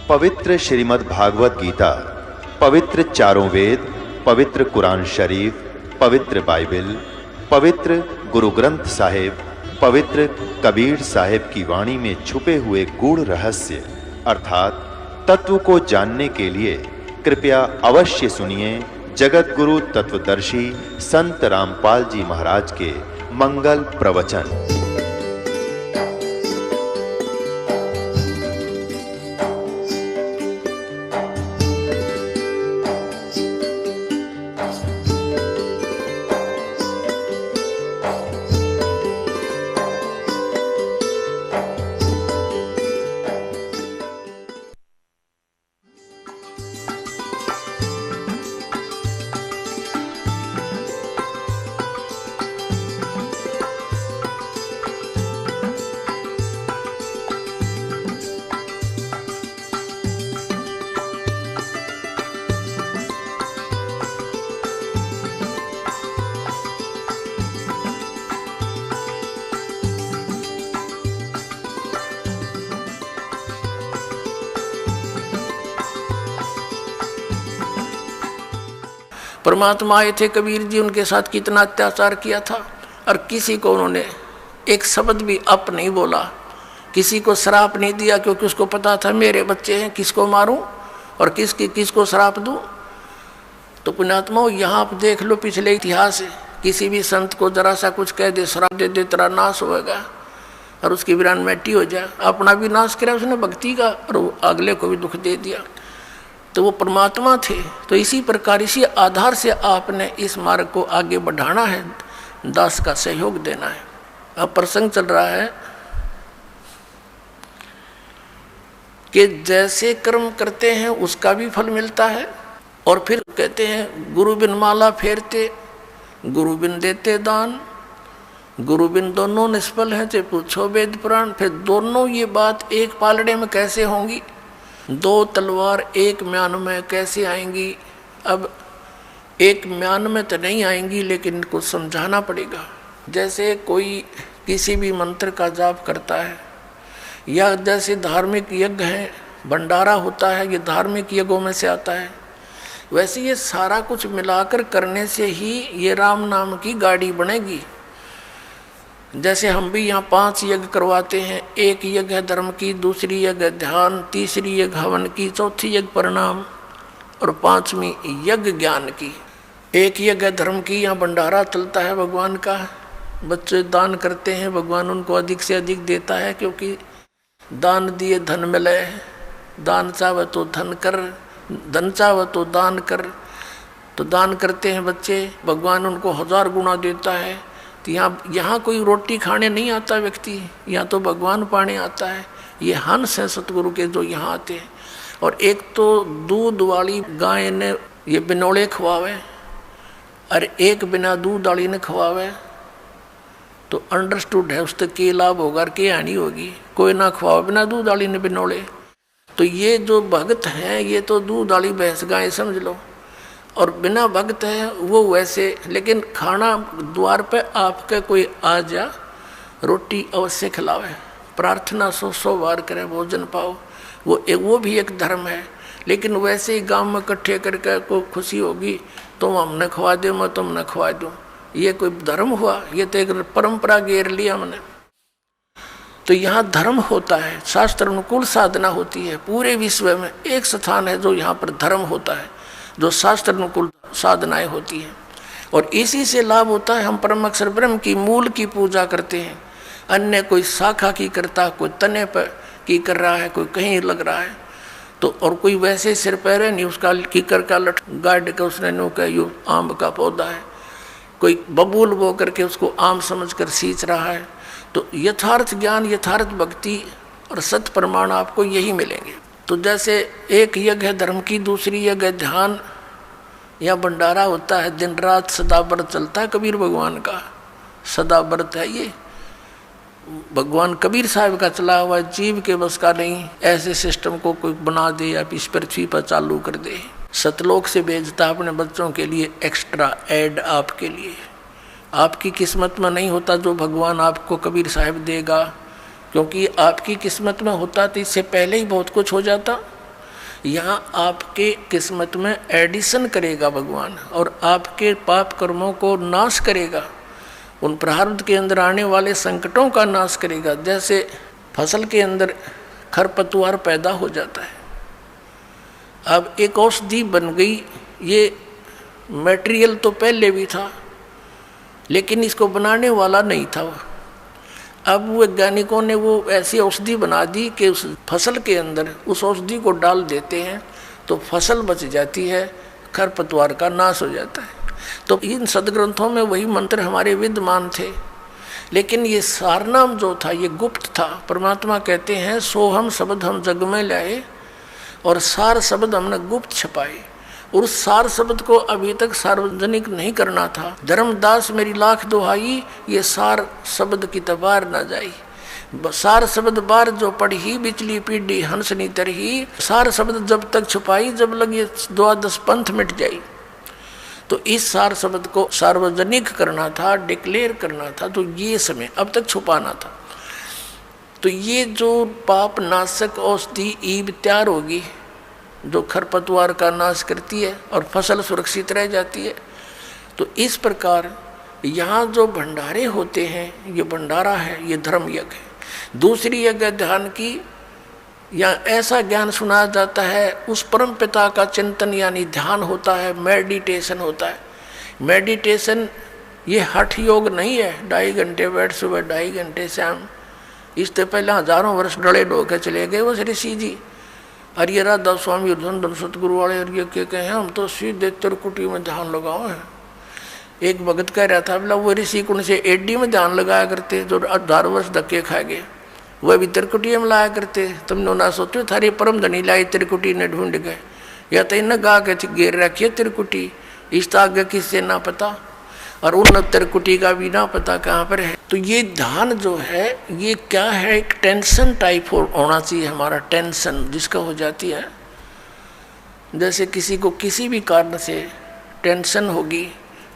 पवित्र श्रीमद् भागवत गीता, पवित्र चारों वेद, पवित्र कुरान शरीफ, पवित्र बाइबल, पवित्र गुरु ग्रंथ साहिब, पवित्र कबीर साहिब की वाणी में छुपे हुए गूढ़ रहस्य अर्थात तत्व को जानने के लिए कृपया अवश्य सुनिए जगत गुरु तत्वदर्शी संत रामपाल जी महाराज के मंगल प्रवचन। परमात्मा आए थे कबीर जी, उनके साथ कितना अत्याचार किया था और किसी को उन्होंने एक शब्द भी अप नहीं बोला, किसी को श्राप नहीं दिया, क्योंकि उसको पता था मेरे बच्चे हैं, किसको मारूं और किसको श्राप दूं। तो पुण्यात्माओं, यहाँ आप देख लो पिछले इतिहास है, किसी भी संत को जरा सा कुछ कह दे, श्राप दे दे, तेरा नाश होगा और उसकी वीरान मिट्टी हो जाए, अपना भी नाश किया उसने भक्ति का और अगले को भी दुख दे दिया। तो वो परमात्मा थे। तो इसी प्रकार इसी आधार से आपने इस मार्ग को आगे बढ़ाना है, दास का सहयोग देना है। अब प्रसंग चल रहा है कि जैसे कर्म करते हैं उसका भी फल मिलता है। और फिर कहते हैं गुरु बिन माला फेरते, गुरु बिन देते दान, गुरु बिन दोनों निष्फल हैं, चाहे पूछो वेद पुराण। फिर दोनों ये बात एक पालड़े में कैसे होंगी, दो तलवार एक म्यान में कैसे आएंगी। अब एक म्यान में तो नहीं आएंगी, लेकिन इनको समझाना पड़ेगा। जैसे कोई किसी भी मंत्र का जाप करता है, या जैसे धार्मिक यज्ञ है, भंडारा होता है, ये धार्मिक यज्ञों में से आता है, वैसे ये सारा कुछ मिलाकर करने से ही ये राम नाम की गाड़ी बनेगी। जैसे हम भी यहाँ 5 यज्ञ करवाते हैं, एक यज्ञ है धर्म की, दूसरी यज्ञ ध्यान, तीसरी यज्ञ हवन की, चौथी यज्ञ प्रणाम और 5वीं यज्ञ ज्ञान की। एक यज्ञ धर्म की, यहाँ भंडारा चलता है भगवान का, बच्चे दान करते हैं, भगवान उनको अधिक से अधिक देता है, क्योंकि दान दिए धन मिले, दान चाहे तो धन कर, धन चाहे तो दान कर। तो दान करते हैं बच्चे, भगवान उनको 1000 गुना देता है। तो यहाँ कोई रोटी खाने नहीं आता व्यक्ति, यहाँ तो भगवान पाने आता है। ये हंस हैं सतगुरु के जो यहाँ आते हैं। और एक तो दूध वाली गाय ने ये बिनौले खवावे और एक बिना दूध वाली ने खवावे, तो अंडरस्टूड है उससे क्या लाभ होगा और क्या हानि होगी। कोई ना खवावे बिना दूध वाली ने बिनौले। तो ये जो भगत हैं ये तो दूध वाली भैंस गाय समझ लो, और बिना भक्त है वो वैसे। लेकिन खाना द्वार पे आपके कोई आ जा, रोटी अवश्य खिलावे, प्रार्थना 100 बार करे, भोजन पाओ, वो भी एक धर्म है। लेकिन वैसे ही गांव में इकट्ठे करके कोई खुशी होगी, तुम हमने खवा दो, मैं तुमने खवा दूँ, ये कोई धर्म हुआ? ये तो एक परंपरा घेर लिया हमने। तो यहाँ धर्म होता है, शास्त्र अनुकूल साधना होती है। पूरे विश्व में एक स्थान है जो यहाँ पर धर्म होता है, जो शास्त्र अनुकूल साधनाएं होती हैं। और इसी से लाभ होता है। हम परम अक्षर ब्रह्म की मूल की पूजा करते हैं, अन्य कोई शाखा की करता, कोई तने पर की कर रहा है, कोई कहीं लग रहा है। तो और कोई वैसे सिर पैर नहीं, उसका कीकर का लट गाड़ के उसने नो का यू आम का पौधा है, कोई बबूल बो करके उसको आम समझकर सींच रहा है। तो यथार्थ ज्ञान, यथार्थ भक्ति और सत प्रमाण आपको यही मिलेंगे। तो जैसे एक यज्ञ है धर्म की, दूसरी यज्ञ ध्यान या भंडारा होता है, दिन रात सदा व्रत चलता है कबीर भगवान का, सदा व्रत है ये। भगवान कबीर साहब का चला हुआ, जीव के बस का नहीं। ऐसे सिस्टम को कोई बना दे या इस पृथ्वी पर चालू कर दे। सतलोक से भेजता अपने बच्चों के लिए एक्स्ट्रा ऐड आपके लिए। आपकी किस्मत में नहीं होता जो भगवान आपको कबीर साहब देगा, क्योंकि आपकी किस्मत में होता तो इससे पहले ही बहुत कुछ हो जाता। यहाँ आपके किस्मत में एडिशन करेगा भगवान, और आपके पाप कर्मों को नाश करेगा, उन प्रारब्ध के अंदर आने वाले संकटों का नाश करेगा। जैसे फसल के अंदर खरपतवार पैदा हो जाता है, अब एक औषधि बन गई, ये मटेरियल तो पहले भी था लेकिन इसको बनाने वाला नहीं था। अब वैज्ञानिकों ने वो ऐसी औषधि बना दी कि उस फसल के अंदर उस औषधि को डाल देते हैं तो फसल बच जाती है, खरपतवार का नाश हो जाता है। तो इन सदग्रंथों में वही मंत्र हमारे विद्यमान थे, लेकिन ये सारनाम जो था ये गुप्त था। परमात्मा कहते हैं सोहम शब्द हम जग में लाए और सार शब्द हमने गुप्त छपाए, और उस सार शब्द को अभी तक सार्वजनिक नहीं करना था। धर्मदास मेरी लाख दुहाई, ये सार शब्द की तबार न जाई। सार शब्द बार जो पढ़ी बिचली पीढ़ी हंसनी तरही, सार शब्द जब तक छुपाई जब लगे 12 पंथ मिट जाई। तो इस सार शब्द को सार्वजनिक करना था, डिक्लेयर करना था, तो ये समय अब तक छुपाना था। तो ये जो पाप नाशक औषधि ईब तैयार होगी जो खरपतवार का नाश करती है और फसल सुरक्षित रह जाती है। तो इस प्रकार यहाँ जो भंडारे होते हैं, ये भंडारा है, ये धर्म यज्ञ है। दूसरी यज्ञ ध्यान की, या ऐसा ज्ञान सुनाया जाता है, उस परम पिता का चिंतन यानी ध्यान होता है, मेडिटेशन होता है। मेडिटेशन ये हठ योग नहीं है, 2.5 घंटे बैठ सुबह 2.5 घंटे शाम। इससे पहले हजारों वर्ष डड़े डोके चले गए वो ऋषि जी, और ये राधा स्वामी धन सतगुरु वाले, और ये क्या कहे हम तो सीधे त्रिकुटी में ध्यान लगाओ है। एक भगत कह रहा था, बोला वो ऋषि कुंड से एडी में ध्यान लगाया करते जो 18 वर्ष धक्के खा गए, वह भी त्रिकुटी में लाया करते। तुमने ना सोचो थारी परम धनी लाई त्रिकुटी ने ढूंढ गए, या तो इन्हें गा के घेर रखिए त्रिकुटी, इस आगे किससे ना पता, और उन त्रिकुटी का भी ना पता कहाँ पर है। तो ये ध्यान जो है ये क्या है, एक टेंशन टाइप होना चाहिए हमारा, टेंशन जिसका हो जाती है। जैसे किसी को किसी भी कारण से टेंशन होगी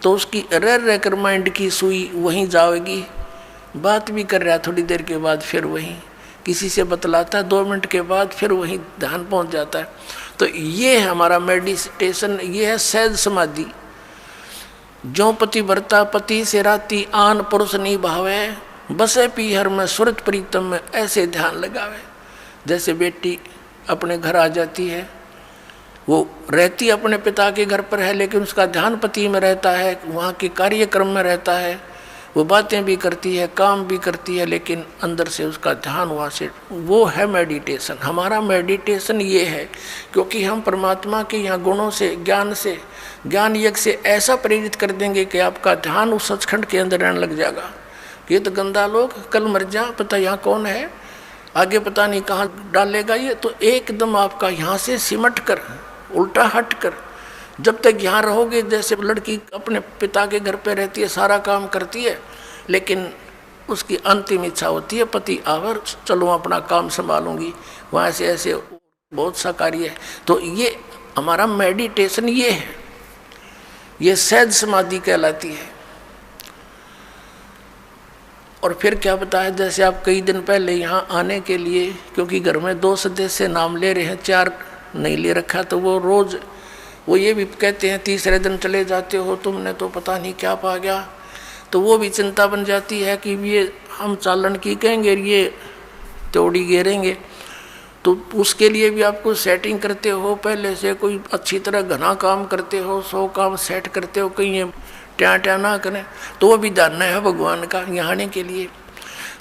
तो उसकी रह कर माइंड की सुई वहीं जाएगी, बात भी कर रहा है, थोड़ी देर के बाद फिर वहीं किसी से बतलाता है, 2 मिनट के बाद फिर वहीं ध्यान पहुंच जाता है। तो ये है हमारा मेडिटेशन, ये है सहज समाधि। जो पति भरता पति से राती आन पुरुष नहीं भावे, बसे पीहर में सुरत प्रीतम में ऐसे ध्यान लगावे। जैसे बेटी अपने घर आ जाती है, वो रहती अपने पिता के घर पर है लेकिन उसका ध्यान पति में रहता है, वहाँ के कार्यक्रम में रहता है, वो बातें भी करती है, काम भी करती है, लेकिन अंदर से उसका ध्यान वहाँ से, वो है मेडिटेशन। हमारा मेडिटेशन ये है, क्योंकि हम परमात्मा के यहाँ गुणों से ज्ञान यज्ञ से ऐसा प्रेरित कर देंगे कि आपका ध्यान उस सचखंड के अंदर रहने लग जाएगा। ये तो गंदा लोग कल मर जा, पता यहाँ कौन है, आगे पता नहीं कहाँ डालेगा ये, तो एकदम आपका यहाँ से सिमट कर उल्टा हट कर जब तक यहाँ रहोगे, जैसे लड़की अपने पिता के घर पे रहती है, सारा काम करती है, लेकिन उसकी अंतिम इच्छा होती है पति आवर चलो अपना काम संभालूंगी, वहाँ से ऐसे बहुत सा कार्य है। तो ये हमारा मेडिटेशन ये है, ये सहज समाधि कहलाती है। और फिर क्या बताया, जैसे आप कई दिन पहले यहाँ आने के लिए, क्योंकि घर में 2 सदस्य नाम ले रहे हैं, 4 नहीं ले रखा, तो वो रोज़ वो ये भी कहते हैं 3रे दिन चले जाते हो, तुमने तो पता नहीं क्या पा गया। तो वो भी चिंता बन जाती है कि ये हम चालन की कहेंगे, ये तोड़ी घेरेंगे। तो उसके लिए भी आपको सेटिंग करते हो, पहले से कोई अच्छी तरह घना काम करते हो, 100 काम सेट करते हो, कहीं ये ट्या ना करें, तो वो भी जानना है भगवान का यहाँ आने के लिए।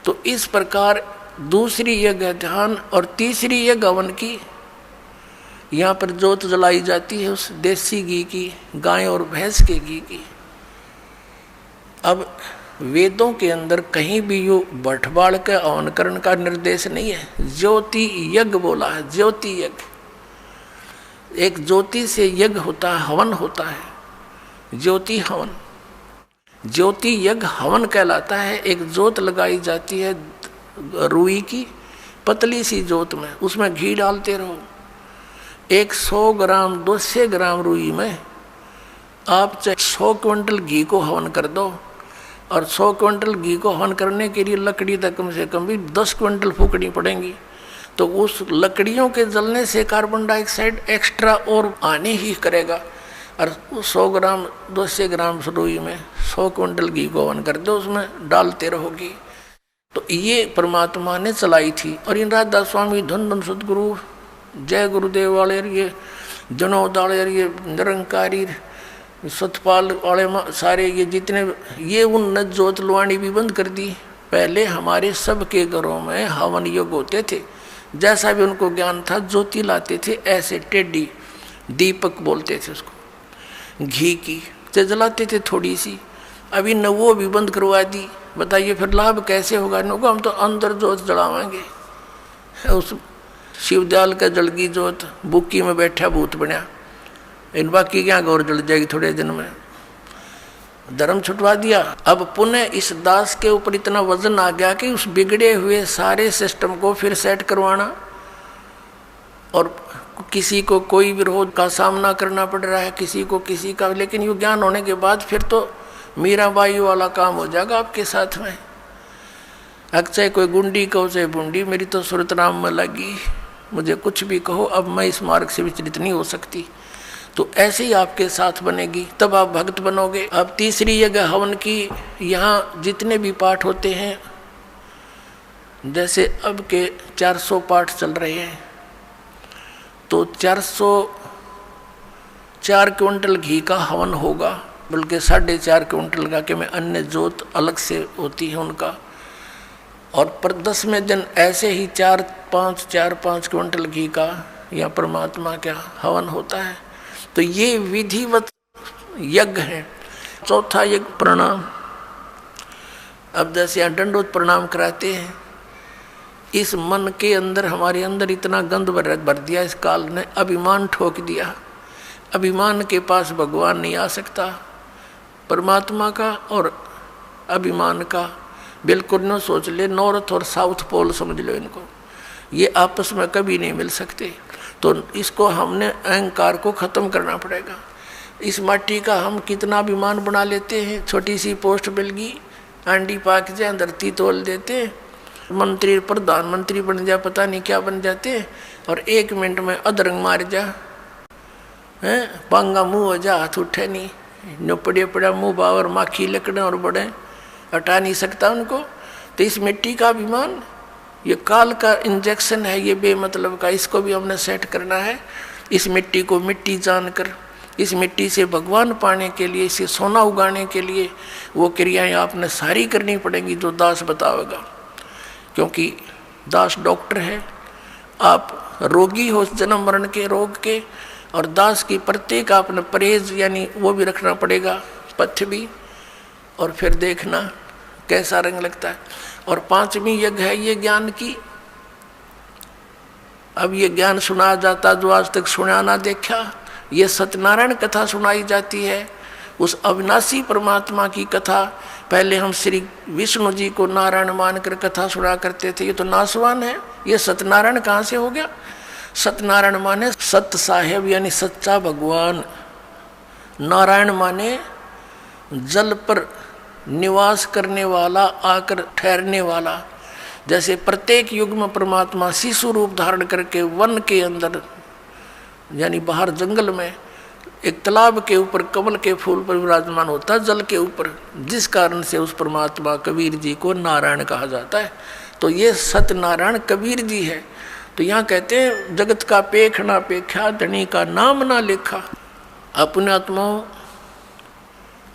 तो इस प्रकार दूसरी यज्ञ ध्यान और तीसरी यज्ञ हवन की। यहाँ पर जोत जलाई जाती है उस देसी घी की, गाय और भैंस के घी की। अब वेदों के अंदर कहीं भी यो बटबाड़ के हवन करने का निर्देश नहीं है, ज्योति यज्ञ बोला है, ज्योति यज्ञ। एक ज्योति से यज्ञ होता है, हवन होता है, ज्योति हवन। ज्योति यज्ञ हवन कहलाता है। एक जोत लगाई जाती है रुई की, पतली सी जोत में, उसमें घी डालते रहो। 100 ग्राम 200 ग्राम रुई में आप चाहे 100 क्विंटल घी को हवन कर दो, और 100 क्विंटल घी को हवन करने के लिए लकड़ी तक कम से कम भी 10 क्विंटल फूकनी पड़ेंगी। तो उस लकड़ियों के जलने से कार्बन डाइऑक्साइड एक्स्ट्रा और आने ही करेगा। और 100 ग्राम 200 ग्राम रुई में 100 क्विंटल घी को हवन कर दो, उसमें डालते रहोगी। तो ये परमात्मा ने चलाई थी। और इन राधा स्वामी धन धन सदगुरु जय गुरुदेव वाले, ये जनोद वाले, ये निरंकारी सतपाल वाले, सारे ये जितने, ये उन जोत लुआनी भी बंद कर दी। पहले हमारे सबके घरों में हवन योग होते थे, जैसा भी उनको ज्ञान था ज्योति लाते थे, ऐसे टेढ़ी दीपक बोलते थे उसको, घी की से जलाते थे थोड़ी सी। अभी न वो भी बंद करवा दी। बताइए फिर लाभ कैसे होगा? इनको हम तो अंदर जोत जलावाएंगे। उस शिवदयाल का जलगी जोत बुक्की में बैठा भूत बना, इन बाकी क्या गौर जल जाएगी थोड़े दिन में। धर्म छुटवा दिया। अब पुनः इस दास के ऊपर इतना वजन आ गया कि उस बिगड़े हुए सारे सिस्टम को फिर सेट करवाना, और किसी को कोई विरोध का सामना करना पड़ रहा है, किसी को किसी का। लेकिन ये ज्ञान होने के बाद फिर तो मीराबाई वाला काम हो जाएगा आपके साथ में। चाहे कोई गुंडी कहो चाहे बूंदी, मेरी तो सूरत राम में लगी, मुझे कुछ भी कहो, अब मैं इस मार्ग से विचलित नहीं हो सकती। तो ऐसे ही आपके साथ बनेगी, तब आप भक्त बनोगे। अब तीसरी जगह हवन की, यहाँ जितने भी पाठ होते हैं, जैसे अब के 400 पाठ चल रहे हैं, तो 404 क्विंटल घी का हवन होगा, बल्कि 4.5 क्विंटल का, कि मैं अन्य जोत अलग से होती है उनका। और पर 10वें दिन ऐसे ही 4-5 क्विंटल घी का या परमात्मा का हवन होता है। तो ये विधिवत यज्ञ है। चौथा यज्ञ प्रणाम। अब जैसे यहाँ दंडोत प्रणाम कराते हैं, इस मन के अंदर, हमारे अंदर इतना गंद भर दिया इस काल ने, अभिमान ठोक दिया। अभिमान के पास भगवान नहीं आ सकता। परमात्मा का और अभिमान का बिल्कुल न सोच ले, नॉर्थ और साउथ पोल समझ लो इनको, ये आपस में कभी नहीं मिल सकते। तो इसको हमने अहंकार को ख़त्म करना पड़ेगा। इस माटी का हम कितना अभिमान बना लेते हैं। छोटी सी पोस्ट मिल गई, आंडी पाक जाए, धरती तोल देते, मंत्री प्रधानमंत्री बन जा, पता नहीं क्या बन जाते, और 1 मिनट में अधरंग मार जा, हैं, पांगा मुँह हो जा, हाथ उठे नहीं, नो पड़े पड़ा मुँह बावर माखी लकड़े और बड़े, हटा नहीं सकता उनको। तो इस मिट्टी का अभिमान, ये काल का इंजेक्शन है, ये बेमतलब का, इसको भी हमने सेट करना है। इस मिट्टी को मिट्टी जानकर, इस मिट्टी से भगवान पाने के लिए, इसे सोना उगाने के लिए वो क्रियाएं आपने सारी करनी पड़ेंगी जो दास बतावेगा। क्योंकि दास डॉक्टर है, आप रोगी हो जन्म मरण के रोग के, और दास की प्रत्येक आपने परहेज यानी वो भी रखना पड़ेगा, पथ्य भी, और फिर देखना कैसा रंग लगता है। और 5वीं यज्ञ है ये ज्ञान की। अब ये ज्ञान सुनाया जाता जो आज तक सुना ना देखा, ये सत्यनारायण कथा सुनाई जाती है, उस अविनाशी परमात्मा की कथा। पहले हम श्री विष्णु जी को नारायण मानकर कथा सुना करते थे, ये तो नासवान है, ये सत्यनारायण कहाँ से हो गया? सत्यनारायण माने सत्य साहेब यानी सच्चा भगवान, नारायण माने जल पर निवास करने वाला, आकर ठहरने वाला। जैसे प्रत्येक युग में परमात्मा शिशु रूप धारण करके वन के अंदर यानी बाहर जंगल में एक तालाब के ऊपर कमल के फूल पर विराजमान होता है, जल के ऊपर, जिस कारण से उस परमात्मा कबीर जी को नारायण कहा जाता है। तो ये सत्यनारायण कबीर जी है। तो यहाँ कहते हैं जगत का पेख ना पेख्या, धनी का नाम ना लेखा। अपने आत्माओं,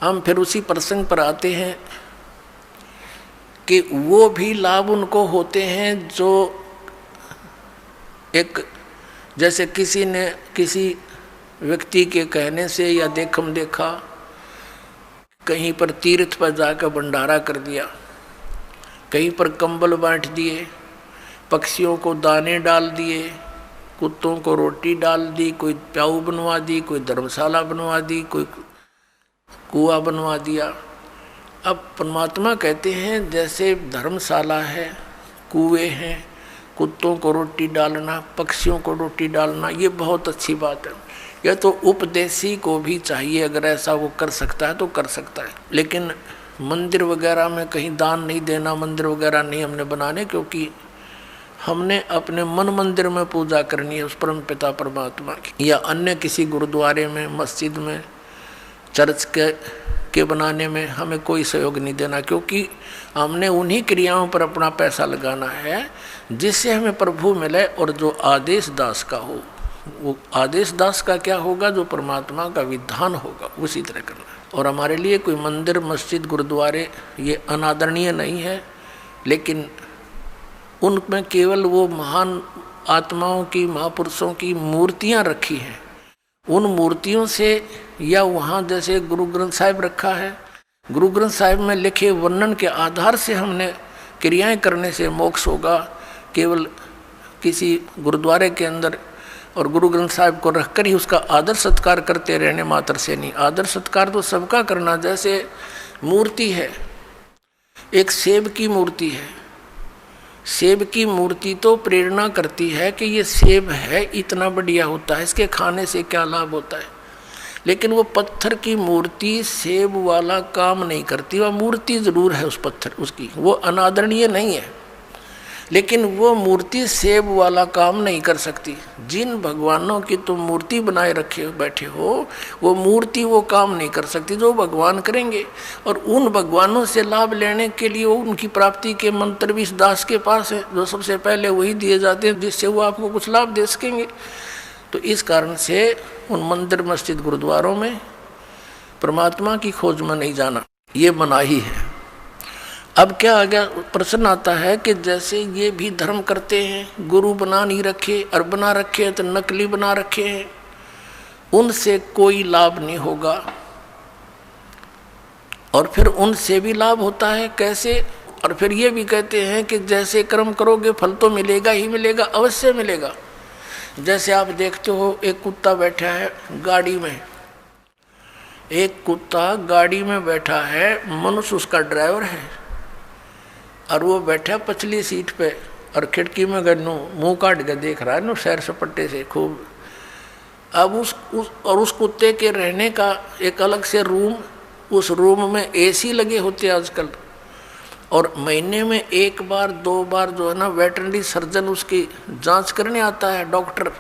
हम फिर उसी प्रसंग पर आते हैं कि वो भी लाभ उनको होते हैं जो एक, जैसे किसी ने किसी व्यक्ति के कहने से या देखम देखा कहीं पर तीर्थ पर जाकर भंडारा कर दिया, कहीं पर कंबल बांट दिए, पक्षियों को दाने डाल दिए, कुत्तों को रोटी डाल दी, कोई प्याऊ बनवा दी, कोई धर्मशाला बनवा दी, कोई कुआं बनवा दिया। अब परमात्मा कहते हैं जैसे धर्मशाला है, कुएं हैं, कुत्तों को रोटी डालना, पक्षियों को रोटी डालना, ये बहुत अच्छी बात है। यह तो उपदेशी को भी चाहिए, अगर ऐसा वो कर सकता है तो कर सकता है। लेकिन मंदिर वगैरह में कहीं दान नहीं देना, मंदिर वगैरह नहीं हमने बनाने, क्योंकि हमने अपने मन मंदिर में पूजा करनी है उस परम पिता परमात्मा की, या अन्य किसी गुरुद्वारे में, मस्जिद में, चर्च के बनाने में हमें कोई सहयोग नहीं देना, क्योंकि हमने उन्हीं क्रियाओं पर अपना पैसा लगाना है जिससे हमें प्रभु मिले। और जो आदेश दास का हो, वो आदेश दास का क्या होगा? जो परमात्मा का विधान होगा उसी तरह करना है। और हमारे लिए कोई मंदिर, मस्जिद, गुरुद्वारे ये अनादरणीय नहीं है, लेकिन उनमें केवल वो महान आत्माओं की, महापुरुषों की मूर्तियां रखी हैं। उन मूर्तियों से, या वहाँ जैसे गुरु ग्रंथ साहिब रखा है, गुरु ग्रंथ साहिब में लिखे वर्णन के आधार से हमने क्रियाएं करने से मोक्ष होगा। केवल किसी गुरुद्वारे के अंदर और गुरु ग्रंथ साहिब को रखकर ही उसका आदर सत्कार करते रहने मात्र से नहीं। आदर सत्कार तो सबका करना। जैसे मूर्ति है, एक सेब की मूर्ति है, सेब की मूर्ति तो प्रेरणा करती है कि ये सेब है, इतना बढ़िया होता है, इसके खाने से क्या लाभ होता है। लेकिन वो पत्थर की मूर्ति सेब वाला काम नहीं करती। वह मूर्ति जरूर है उस पत्थर, उसकी वो अनादरणीय नहीं है, लेकिन वो मूर्ति सेब वाला काम नहीं कर सकती। जिन भगवानों की तुम मूर्ति बनाए रखे बैठे हो, वो मूर्ति वो काम नहीं कर सकती जो भगवान करेंगे। और उन भगवानों से लाभ लेने के लिए उनकी प्राप्ति के मंत्र भी इस दास के पास है, जो सबसे पहले वही दिए जाते हैं जिससे वो आपको कुछ लाभ दे सकेंगे। तो इस कारण से उन मंदिर, मस्जिद, गुरुद्वारों में परमात्मा की खोज में नहीं जाना, ये मनाही है। अब क्या आ गया? प्रश्न आता है कि जैसे ये भी धर्म करते हैं, गुरु बना नहीं रखे, और बना रखे हैं तो नकली बना रखे हैं, उनसे कोई लाभ नहीं होगा। और फिर उनसे भी लाभ होता है, कैसे? और फिर ये भी कहते हैं कि जैसे कर्म करोगे फल तो मिलेगा ही मिलेगा, अवश्य मिलेगा। जैसे आप देखते हो, एक कुत्ता बैठा है गाड़ी में, एक कुत्ता गाड़ी में बैठा है, मनुष्य उसका ड्राइवर है, और वो बैठा पछली सीट पे, और खिड़की में गन्नू मुंह काट के देख रहा है ना सैर सपट्टे से खूब। अब उस कुत्ते के रहने का एक अलग से रूम, उस रूम में एसी लगे होते हैं आजकल, और महीने में 1 बार 2 बार जो है ना वेटरनरी सर्जन उसकी जांच करने आता है, डॉक्टर,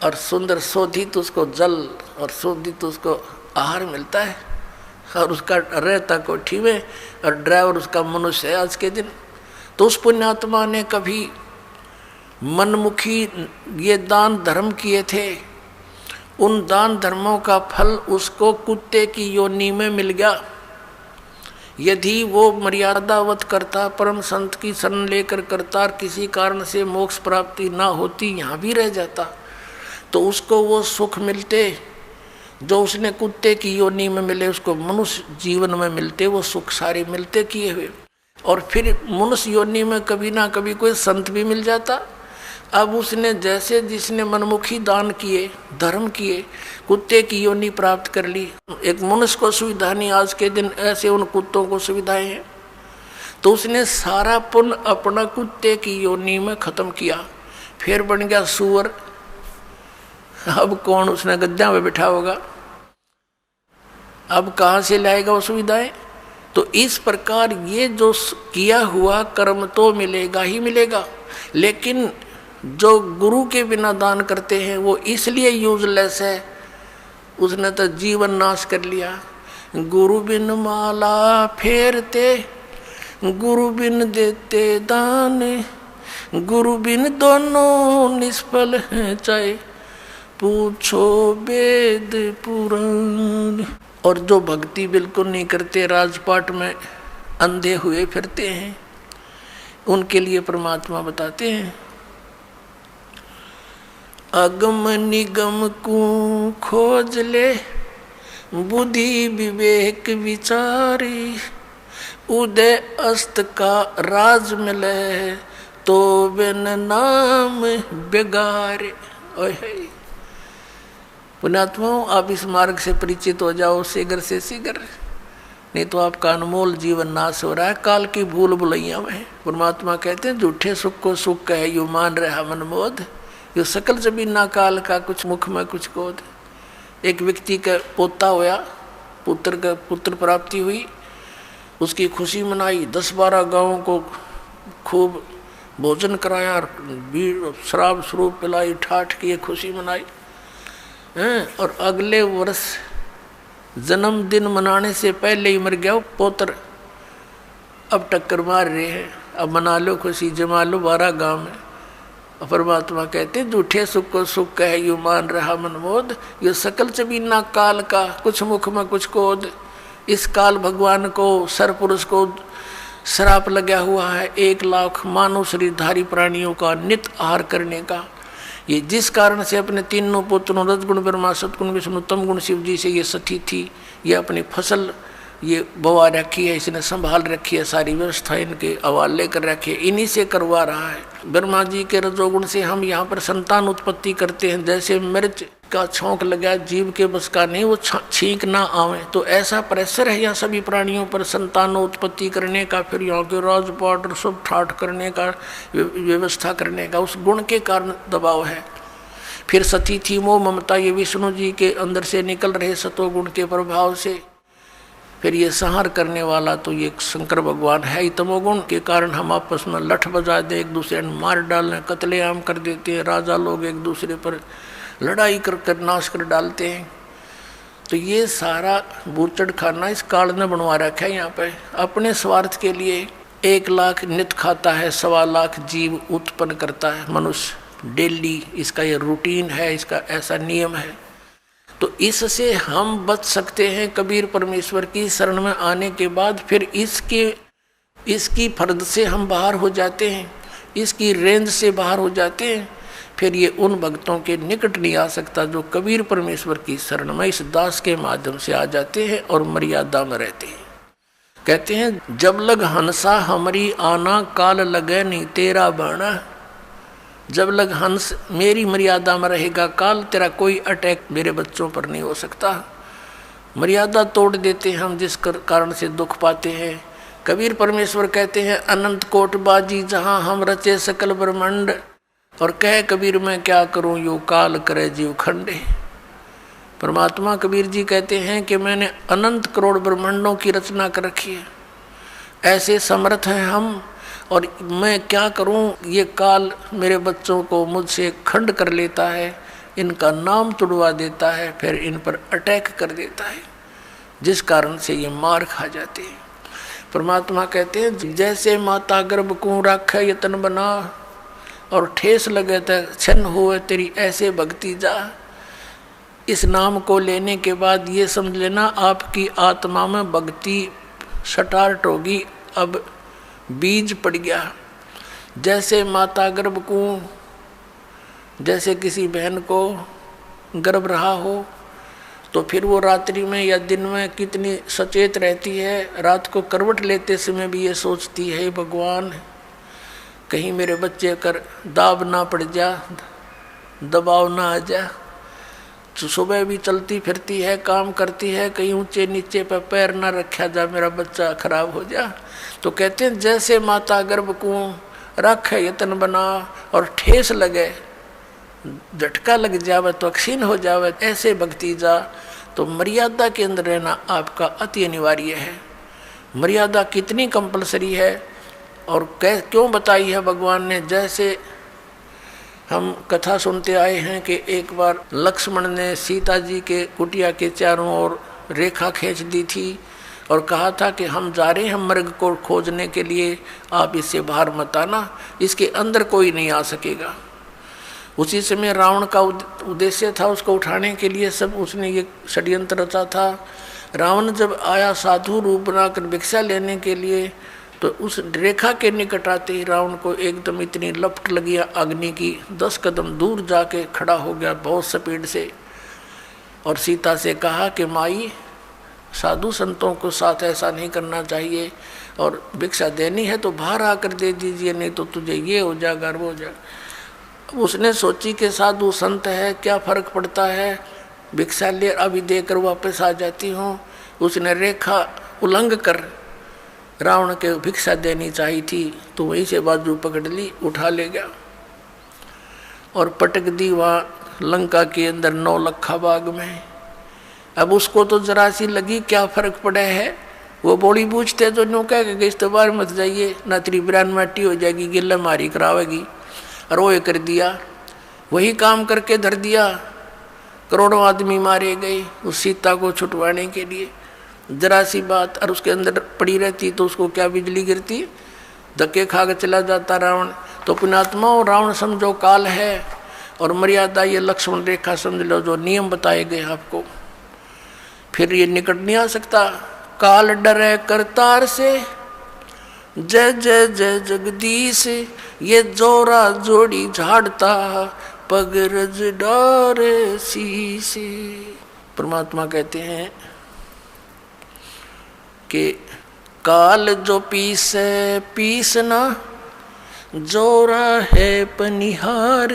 और सुंदर शोधित उसको जल और शोधित उसको आहार मिलता है, और उसका रहता कोठी में, और ड्राइवर उसका मनुष्य है आज के दिन। तो उस पुण्यात्मा ने कभी मनमुखी ये दान धर्म किए थे, उन दान धर्मों का फल उसको कुत्ते की योनि में मिल गया। यदि वो मर्यादावत करता, परम संत की शरण लेकर करता, और किसी कारण से मोक्ष प्राप्ति ना होती, यहाँ भी रह जाता, तो उसको वो सुख मिलते जो उसने कुत्ते की योनि में मिले, उसको मनुष्य जीवन में मिलते, वो सुख सारे मिलते किए हुए। और फिर मनुष्य योनि में कभी ना कभी कोई संत भी मिल जाता। अब उसने जैसे जिसने मनमुखी दान किए, धर्म किए, कुत्ते की योनि प्राप्त कर ली। एक मनुष्य को सुविधा नहीं, आज के दिन ऐसे उन कुत्तों को सुविधाएं हैं, तो उसने सारा पुण्य अपना कुत्ते की योनि में खत्म किया, फिर बन गया सुअर। अब कौन उसने गद्दा में बिठा होगा, अब कहाँ से लाएगा वो सुविधाएं? तो इस प्रकार ये जो किया हुआ कर्म तो मिलेगा ही मिलेगा, लेकिन जो गुरु के बिना दान करते हैं वो इसलिए यूजलेस है, उसने तो जीवन नाश कर लिया। गुरु बिन माला फेरते, गुरु बिन देते दान, गुरु बिन दोनों निष्फल हैं, चाहे पूछो वेद पुराण। और जो भक्ति बिल्कुल नहीं करते, राजपाट में अंधे हुए फिरते हैं, उनके लिए परमात्मा बताते हैं, अगम निगम को खोज ले, बुद्धि विवेक विचारी, उदय अस्त का राज मिले, तो बिन नाम बेगारे। पुण्यात्माओं, आप इस मार्ग से परिचित हो जाओ शीघ्र से शीघ्र, नहीं तो आपका अनमोल जीवन नाश हो रहा है काल की भूल भुलैया में। परमात्मा कहते हैं, झूठे सुख को सुख कहे यू मान रहा मनमोद, यो सकल जमीना काल का कुछ मुख में कुछ गोद। एक व्यक्ति का पोता होया, पुत्र प्राप्ति हुई, उसकी खुशी मनाई, 10-12 गाँवों को खूब भोजन कराया और शराब स्वरूप पिलाई, ठाठ किए, खुशी मनाई हैं। और अगले वर्ष जन्मदिन मनाने से पहले ही मर गया वो पोत्र। अब टक्कर मार रहे हैं, अब मना लो खुशी, जमा लो 12 गाँव में। परमात्मा कहते झूठे सुख को सुख कह यू मान रहा मनमोद, ये सकल चबीना काल का कुछ मुख में कुछ कोद। इस काल भगवान को, सरपुरुष को श्राप लगा हुआ है 1 लाख मानव शरीरधारी प्राणियों का नित आहार करने का। ये जिस कारण से अपने तीनों पुत्रों रजगुण ब्रह्मा, सतगुण विष्णु, तम गुण शिव जी से ये सती थी, ये अपनी फसल ये बवा रखी है, इसने संभाल रखी है, सारी व्यवस्था इनके हवाले कर रखी है, इन्हीं से करवा रहा है। ब्रह्मा जी के रजोगुण से हम यहाँ पर संतान उत्पत्ति करते हैं। जैसे मिर्च का छौंक लगा, जीव के बस का नहीं, वो छींक ना आवे, तो ऐसा प्रेशर है यहाँ सभी प्राणियों पर संतान उत्पत्ति करने का, फिर यहाँ के राजपाट और सब ठाठ करने का, व्यवस्था करने का, उस गुण के कारण दबाव है। फिर सती थी मोह ममता, ये विष्णु जी के अंदर से निकल रहे सतोगुण के प्रभाव से। फिर ये संहार करने वाला तो ये शंकर भगवान है ही। तमोगुण के कारण हम आपस में लठ बजा दे, एक दूसरे ने मार डालने, कत्लेआम कर देते हैं, राजा लोग एक दूसरे पर लड़ाई कर नाश कर डालते हैं। तो ये सारा बूचड़ खाना इस काल ने बनवा रखा है यहाँ पे अपने स्वार्थ के लिए। 1 लाख नित खाता है, 1.25 लाख जीव उत्पन्न करता है मनुष्य डेली, इसका ये रूटीन है, इसका ऐसा नियम है। तो इससे हम बच सकते हैं कबीर परमेश्वर की शरण में आने के बाद। फिर इसकी फर्द से हम बाहर हो जाते हैं, इसकी रेंज से बाहर हो जाते हैं। फिर ये उन भक्तों के निकट नहीं आ सकता जो कबीर परमेश्वर की शरण में इस दास के माध्यम से आ जाते हैं और मर्यादा में रहते हैं। कहते हैं जब लग हंसा हमारी आना, काल लगे नहीं तेरा बाणा। जब लग हंस मेरी मर्यादा में रहेगा काल, तेरा कोई अटैक मेरे बच्चों पर नहीं हो सकता। मर्यादा तोड़ देते हैं हम, जिस कारण से दुख पाते हैं। कबीर परमेश्वर कहते हैं अनंत कोट बाजी जहाँ हम रचे सकल ब्रह्मांड, और कह कबीर मैं क्या करूँ यो काल करे जीव खंडे। परमात्मा कबीर जी कहते हैं कि मैंने अनंत करोड़ ब्रह्मांडों की रचना कर रखी है, ऐसे समर्थ हैं हम, और मैं क्या करूं, ये काल मेरे बच्चों को मुझसे खंड कर लेता है, इनका नाम तुड़वा देता है, फिर इन पर अटैक कर देता है, जिस कारण से ये मार खा जाते हैं। परमात्मा कहते हैं जैसे माता गर्भ को राखे यतन बना, और ठेस लगे तो छन हुए तेरी ऐसे भक्ति जा। इस नाम को लेने के बाद ये समझ लेना आपकी आत्मा में भक्ति स्टार्ट होगी, अब बीज पड़ गया। जैसे माता गर्भ को, जैसे किसी बहन को गर्भ रहा हो तो फिर वो रात्रि में या दिन में कितनी सचेत रहती है। रात को करवट लेते समय भी ये सोचती है भगवान कहीं मेरे बच्चे कर दाब ना पड़ जा, दबाव ना आ जा। तो सुबह भी चलती फिरती है, काम करती है, कहीं ऊंचे नीचे पर पैर ना रखा जा, मेरा बच्चा खराब हो जा। तो कहते हैं जैसे माता गर्भ को रखे यतन बना, और ठेस लगे, झटका लग जावे तो क्षीण हो जावे, ऐसे भक्ति जा। तो मर्यादा के अंदर रहना आपका अति अनिवार्य है। मर्यादा कितनी कंपलसरी है और क्यों बताई है भगवान ने। जैसे हम कथा सुनते आए हैं कि एक बार लक्ष्मण ने सीता जी के कुटिया के चारों ओर रेखा खींच दी थी और कहा था कि हम जा रहे हैं मृग को खोजने के लिए, आप इससे बाहर मत आना, इसके अंदर कोई नहीं आ सकेगा। उसी समय रावण का उद्देश्य था उसको उठाने के लिए, सब उसने ये षड्यंत्र रचा था। रावण जब आया साधु रूप बनाकर भिक्षा लेने के लिए, तो उस रेखा के निकट आते ही रावण को एकदम इतनी लपट लगी अग्नि की, 10 कदम दूर जाके खड़ा हो गया बहुत स्पीड से, और सीता से कहा कि माई साधु संतों को साथ ऐसा नहीं करना चाहिए, और भिक्षा देनी है तो बाहर आकर दे दीजिए, नहीं तो तुझे ये हो जाएगा वो हो जाएगा। उसने सोची कि साधु संत है, क्या फर्क पड़ता है, भिक्षा ले अभी देकर वापस आ जाती हूँ। उसने रेखा उल्लंघ कर रावण के भिक्षा देनी चाहिए थी, तो वहीं से बाजू पकड़ ली, उठा ले गया और पटक दी वहाँ लंका के अंदर 9 लखा बाग में। अब उसको तो जरा सी लगी क्या फर्क पड़े है, वो बोली पूछते जो न्यू कह के इस तो बाहर मत जाइए, ना तेरी बिरान माटी हो जाएगी, गिल्ला मारी करावेगी। और वो ये कर दिया, वही काम करके धर दिया। करोड़ों आदमी मारे गए उस सीता को छुटवाने के लिए। जरा सी बात और उसके अंदर पड़ी रहती तो उसको क्या बिजली गिरती, धक्के खा के चला जाता रावण। तो पुण्यात्मा रावण समझो काल है, और मर्यादा ये लक्ष्मण रेखा समझ लो, जो नियम बताए गए आपको, फिर ये निकट नहीं आ सकता। काल डरे करतार से, जय जय जय जगदीश, ये जोरा जोड़ी झाड़ता, पगरज डारे शीशे। परमात्मा कहते हैं कि काल जो पीसे पीसना, जोरा है पनिहार,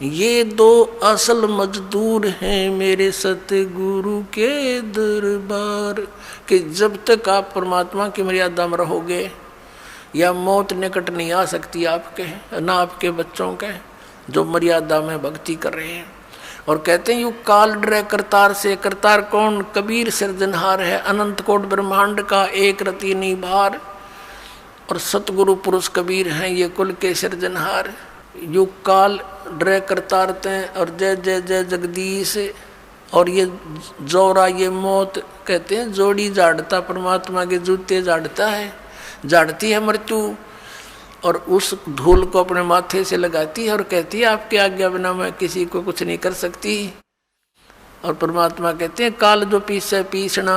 ये दो असल मजदूर हैं मेरे सतगुरु के दरबार। कि जब तक आप परमात्मा की मर्यादा में रहोगे, या मौत निकट नहीं आ सकती आपके, ना आपके बच्चों के जो मर्यादा में भक्ति कर रहे हैं। और कहते हैं यू काल डरे करतार से। करतार कौन? कबीर सिरजनहार है, अनंत कोट ब्रह्मांड का एक रति निभार। और सतगुरु पुरुष कबीर हैं ये कुल के सिरजनहार। यू काल डरे करतार ते, और जय जय जय जगदीश। और ये जोरा ये मौत कहते हैं जोड़ी झाड़ता, परमात्मा के जूते झाड़ता है, झाड़ती है मृत्यु। और उस धूल को अपने माथे से लगाती है और कहती है आपके आज्ञा बिना मैं किसी को कुछ नहीं कर सकती। और परमात्मा कहते हैं काल जो पीसे पीसना,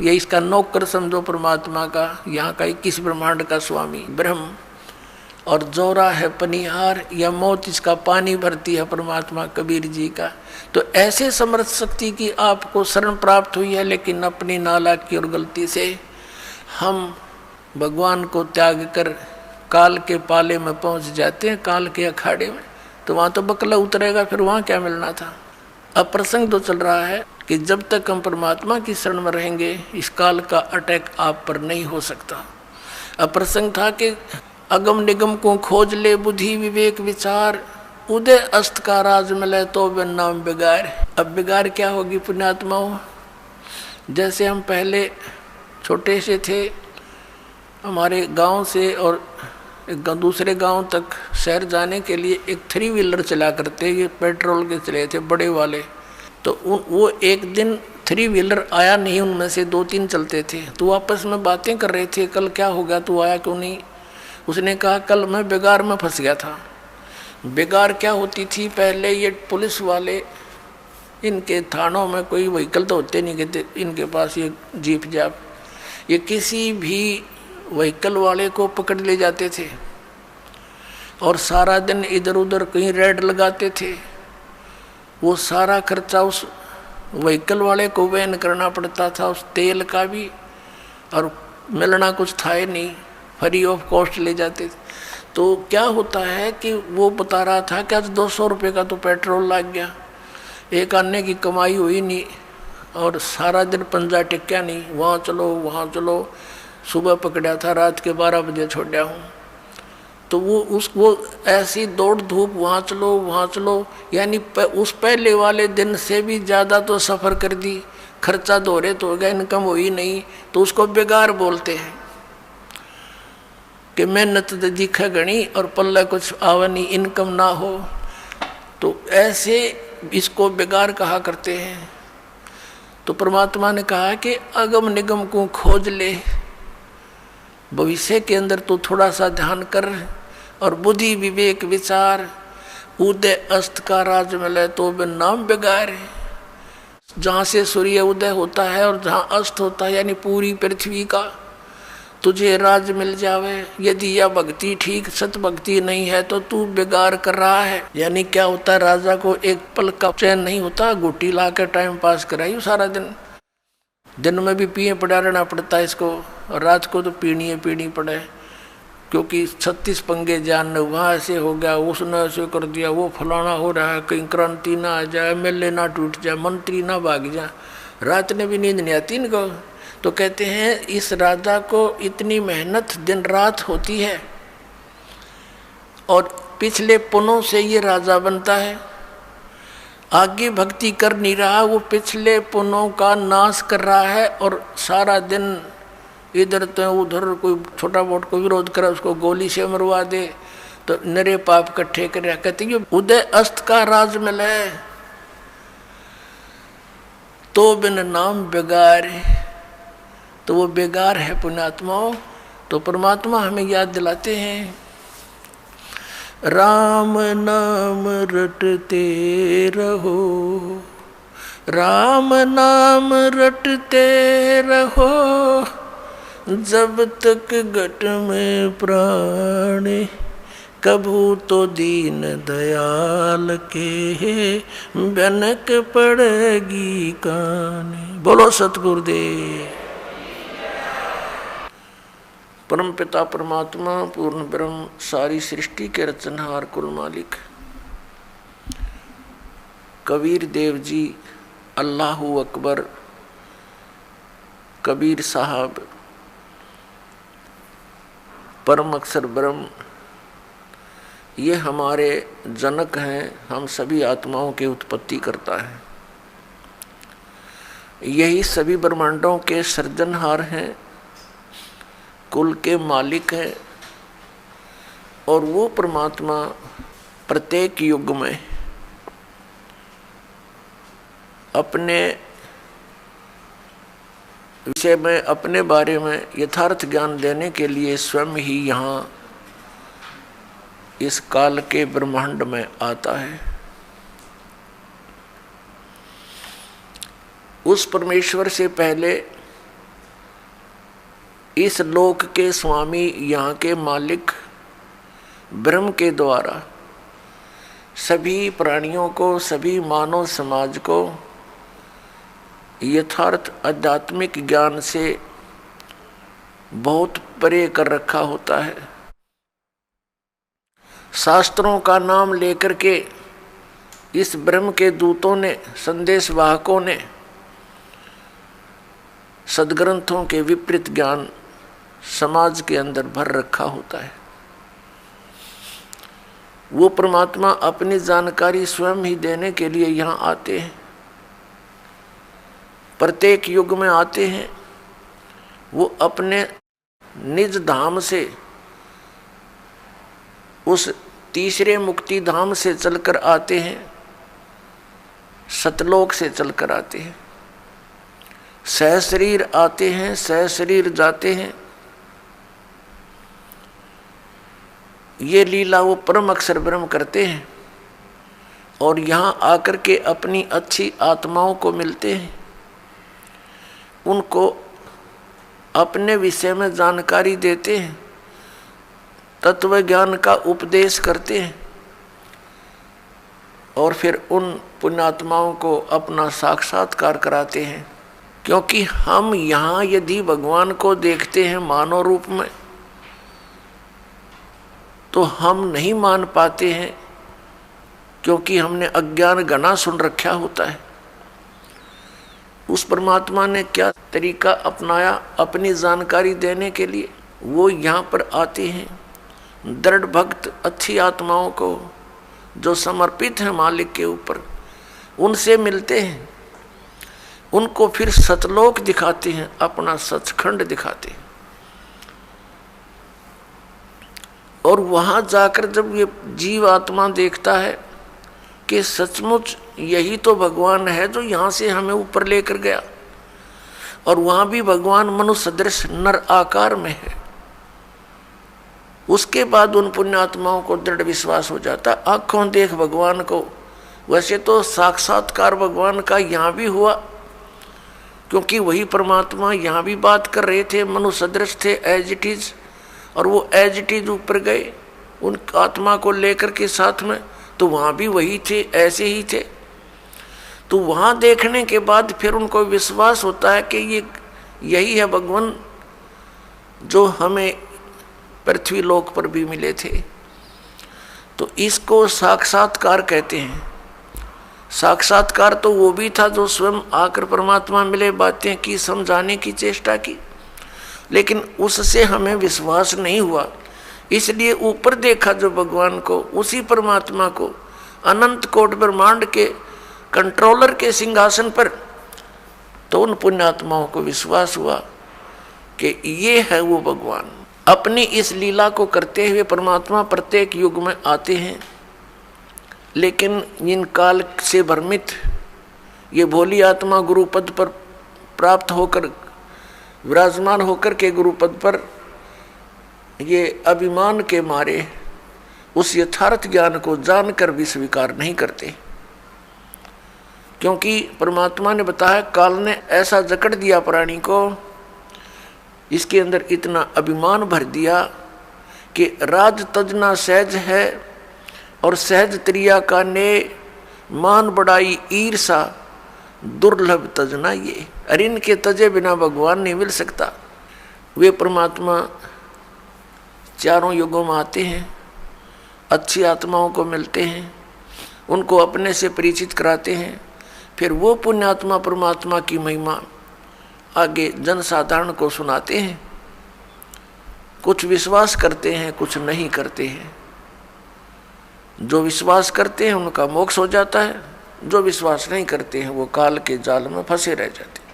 ये इसका नौकर समझो परमात्मा का, यहाँ का 21 ब्रह्मांड का स्वामी ब्रह्म। और जोरा है पनिहार, या मौत इसका पानी भरती है परमात्मा कबीर जी का। तो ऐसे समर्थ शक्ति की आपको शरण प्राप्त हुई है, लेकिन अपनी नालायकी और गलती से हम भगवान को त्याग कर काल के पाले में पहुंच जाते हैं, काल के अखाड़े में। तो वहाँ तो बकला उतरेगा, फिर वहाँ क्या मिलना था। अब प्रसंग तो चल रहा है कि जब तक हम परमात्मा की शरण में रहेंगे, इस काल का अटैक आप पर नहीं हो सकता। अब प्रसंग था कि अगम निगम को खोज ले बुद्धि विवेक विचार, उदय अस्त का राज मिले तो बिन नाम बिगाड़। अब बिगाड़ क्या होगी पुण्यात्माओं? जैसे हम पहले छोटे से थे, हमारे गांव से और एक दूसरे गांव तक शहर जाने के लिए एक 3 व्हीलर चला करते, ये पेट्रोल के चले थे बड़े वाले। तो वो एक दिन 3 व्हीलर आया नहीं, उनमें से 2-3 चलते थे। तो आपस में बातें कर रहे थे, कल क्या हो गया, तू आया क्यों नहीं? उसने कहा कल मैं बेगार में फंस गया था। बेगार क्या होती थी? पहले ये पुलिस वाले, इनके थानों में कोई व्हीकल तो होते नहीं कहते, इनके पास ये जीप जाप, ये किसी भी व्हीकल वाले को पकड़ ले जाते थे और सारा दिन इधर उधर कहीं रेड लगाते थे। वो सारा खर्चा उस व्हीकल वाले को वहन करना पड़ता था, उस तेल का भी, और मिलना कुछ था ही नहीं, फ्री ऑफ कॉस्ट ले जाते थे। तो क्या होता है कि वो बता रहा था कि आज 200 रुपये का तो पेट्रोल लग गया, एक आने की कमाई हुई नहीं, और सारा दिन पंजा टिक्या नहीं, वहाँ चलो वहाँ चलो। सुबह पकड़ा था, रात के 12 बजे छोड़ा हूँ। तो वो ऐसी दौड़ धूप, वहाँ चलो, यानी उस पहले वाले दिन से भी ज़्यादा तो सफ़र कर दी, खर्चा दोहरे तो हो गया, इनकम हुई नहीं। तो उसको बेगार बोलते हैं कि मेहनत दिखा गणी और पल्ले कुछ आवनी, इनकम ना हो। तो ऐसे इसको बेगार कहा करते हैं। तो परमात्मा ने कहा कि अगम निगम को खोज ले, भविष्य के अंदर तो थोड़ा सा ध्यान कर, और बुद्धि विवेक विचार, उदय अस्त का राज मिले तो बिन नाम बिगाड़। जहाँ से सूर्य उदय होता है और जहाँ अस्त होता है, यानी पूरी पृथ्वी का तुझे राज मिल जावे। यदि यह भक्ति ठीक सत भक्ति नहीं है तो तू बेगार कर रहा है। यानी क्या होता है, राजा को एक पल का चैन नहीं होता, गुटी ला के टाइम पास कराई सारा दिन में भी पिए पड़ा रहना पड़ता है इसको, और रात को तो पीनी पड़े, क्योंकि 36 पंगे जान, वहाँ ऐसे हो गया, उसने ऐसे कर दिया, वो फलाना हो रहा है, कहीं क्रांति ना आ जाए, एमएलए ना टूट जाए, मंत्री ना भाग जाए, रात ने भी नींद नहीं आती इनको। तो कहते हैं इस राजा को इतनी मेहनत दिन रात होती है, और पिछले पुण्यों से ये राजा बनता है। आगे भक्ति कर नहीं रहा, वो पिछले पुण्यों का नाश कर रहा है, और सारा दिन इधर तो उधर कोई छोटा मोटा को विरोध करे उसको गोली से मरवा दे, तो नरे पाप इकट्ठे कर कहते ये उदय अस्त का राज मिले तो बिन नाम बेगार, तो वो बेगार है पुण्यात्माओं। तो परमात्मा हमें याद दिलाते हैं, राम नाम रटते रहो, राम नाम रटते रहो, जब तक घट में प्राण, कभू तो दीन दयाल के बनक पड़ेगी कान। बोलो सतगुरुदेव। परम पिता परमात्मा पूर्ण ब्रह्म सारी सृष्टि के रचनहार कुल मालिक कबीर देव जी, अल्लाहू अकबर, कबीर साहब, परम अक्षर ब्रह्म, ये हमारे जनक हैं। हम सभी आत्माओं की उत्पत्ति करता है। यही सभी ब्रह्मांडों के सृजनहार हैं, कुल के मालिक है। और वो परमात्मा प्रत्येक युग में अपने विषय में, अपने बारे में यथार्थ ज्ञान देने के लिए स्वयं ही यहाँ इस काल के ब्रह्मांड में आता है। उस परमेश्वर से पहले इस लोक के स्वामी, यहाँ के मालिक ब्रह्म के द्वारा सभी प्राणियों को, सभी मानव समाज को यथार्थ आध्यात्मिक ज्ञान से बहुत परे कर रखा होता है। शास्त्रों का नाम लेकर के इस ब्रह्म के दूतों ने, संदेश वाहकों ने सदग्रंथों के विपरीत ज्ञान समाज के अंदर भर रखा होता है। वो परमात्मा अपनी जानकारी स्वयं ही देने के लिए यहाँ आते हैं, प्रत्येक युग में आते हैं। वो अपने निज धाम से, उस तीसरे मुक्ति धाम से चलकर आते हैं, सतलोक से चलकर आते हैं, सहशरीर आते हैं, सहशरीर जाते हैं। ये लीला वो परम अक्षर ब्रह्म करते हैं और यहाँ आकर के अपनी अच्छी आत्माओं को मिलते हैं, उनको अपने विषय में जानकारी देते हैं, तत्व ज्ञान का उपदेश करते हैं और फिर उन पुण्यात्माओं को अपना साक्षात्कार कराते हैं। क्योंकि हम यहाँ यदि भगवान को देखते हैं मानव रूप में तो हम नहीं मान पाते हैं, क्योंकि हमने अज्ञान घना सुन रखा होता है। उस परमात्मा ने क्या तरीका अपनाया अपनी जानकारी देने के लिए? वो यहाँ पर आते हैं, दृढ़ भक्त अच्छी आत्माओं को जो समर्पित हैं मालिक के ऊपर, उनसे मिलते हैं, उनको फिर सतलोक दिखाते हैं, अपना सचखंड दिखाते हैं। और वहाँ जाकर जब ये जीव आत्मा देखता है कि सचमुच यही तो भगवान है जो यहाँ से हमें ऊपर लेकर गया, और वहाँ भी भगवान मनुष्य सदृश नर आकार में है, उसके बाद उन पुण्यात्माओं को दृढ़ विश्वास हो जाता। आँखों देख भगवान को, वैसे तो साक्षात्कार भगवान का यहाँ भी हुआ, क्योंकि वही परमात्मा यहाँ भी बात कर रहे थे, मनुष्य सदृश थे एज इट इज, और वो एज इट इज ऊपर गए उन आत्मा को लेकर के साथ में, तो वहाँ भी वही थे, ऐसे ही थे। तो वहाँ देखने के बाद फिर उनको विश्वास होता है कि ये यही है भगवान जो हमें पृथ्वी लोक पर भी मिले थे। तो इसको साक्षात्कार कहते हैं। साक्षात्कार तो वो भी था जो स्वयं आकर परमात्मा मिले, बातें की, समझाने की चेष्टा की, लेकिन उससे हमें विश्वास नहीं हुआ, इसलिए ऊपर देखा जो भगवान को, उसी परमात्मा को, अनंत कोट ब्रह्मांड के कंट्रोलर के सिंहासन पर, तो उन पुण्यात्माओं को विश्वास हुआ कि ये है वो भगवान। अपनी इस लीला को करते हुए परमात्मा प्रत्येक युग में आते हैं, लेकिन इन काल से भ्रमित ये भोली आत्मा गुरु पद पर प्राप्त होकर विराजमान होकर के गुरु पद पर ये अभिमान के मारे उस यथार्थ ज्ञान को जानकर भी स्वीकार नहीं करते, क्योंकि परमात्मा ने बताया काल ने ऐसा जकड़ दिया प्राणी को, इसके अंदर इतना अभिमान भर दिया कि राज तजना सहज है और सहज त्रिया का ने मान बढ़ाई ईर्षा दुर्लभ तजना ये। अरे इनके तजे बिना भगवान नहीं मिल सकता। वे परमात्मा चारों युगों में आते हैं, अच्छी आत्माओं को मिलते हैं, उनको अपने से परिचित कराते हैं, फिर वो पुण्यात्मा परमात्मा की महिमा आगे जनसाधारण को सुनाते हैं। कुछ विश्वास करते हैं, कुछ नहीं करते हैं। जो विश्वास करते हैं उनका मोक्ष हो जाता है, जो विश्वास नहीं करते हैं वो काल के जाल में फंसे रह जाते हैं।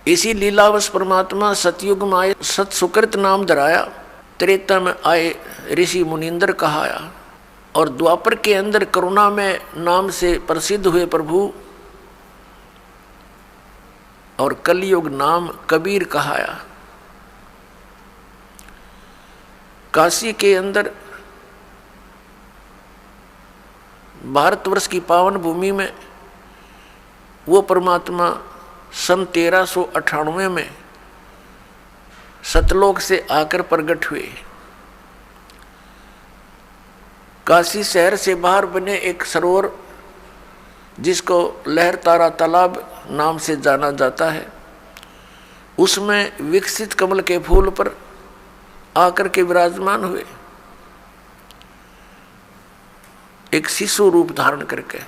इसी लीलावश परमात्मा सतयुग में आए, सत सुकृत नाम धराया, त्रेता में आए ऋषि मुनिंदर कहाया, और द्वापर के अंदर करुणा में नाम से प्रसिद्ध हुए प्रभु, और कलयुग नाम कबीर कहाया। काशी के अंदर भारतवर्ष की पावन भूमि में वो परमात्मा सन 1398 में सतलोक से आकर प्रकट हुए। काशी शहर से बाहर बने एक सरोवर जिसको लहर तारा तालाब नाम से जाना जाता है, उसमें विकसित कमल के फूल पर आकर के विराजमान हुए, एक शिशु रूप धारण करके,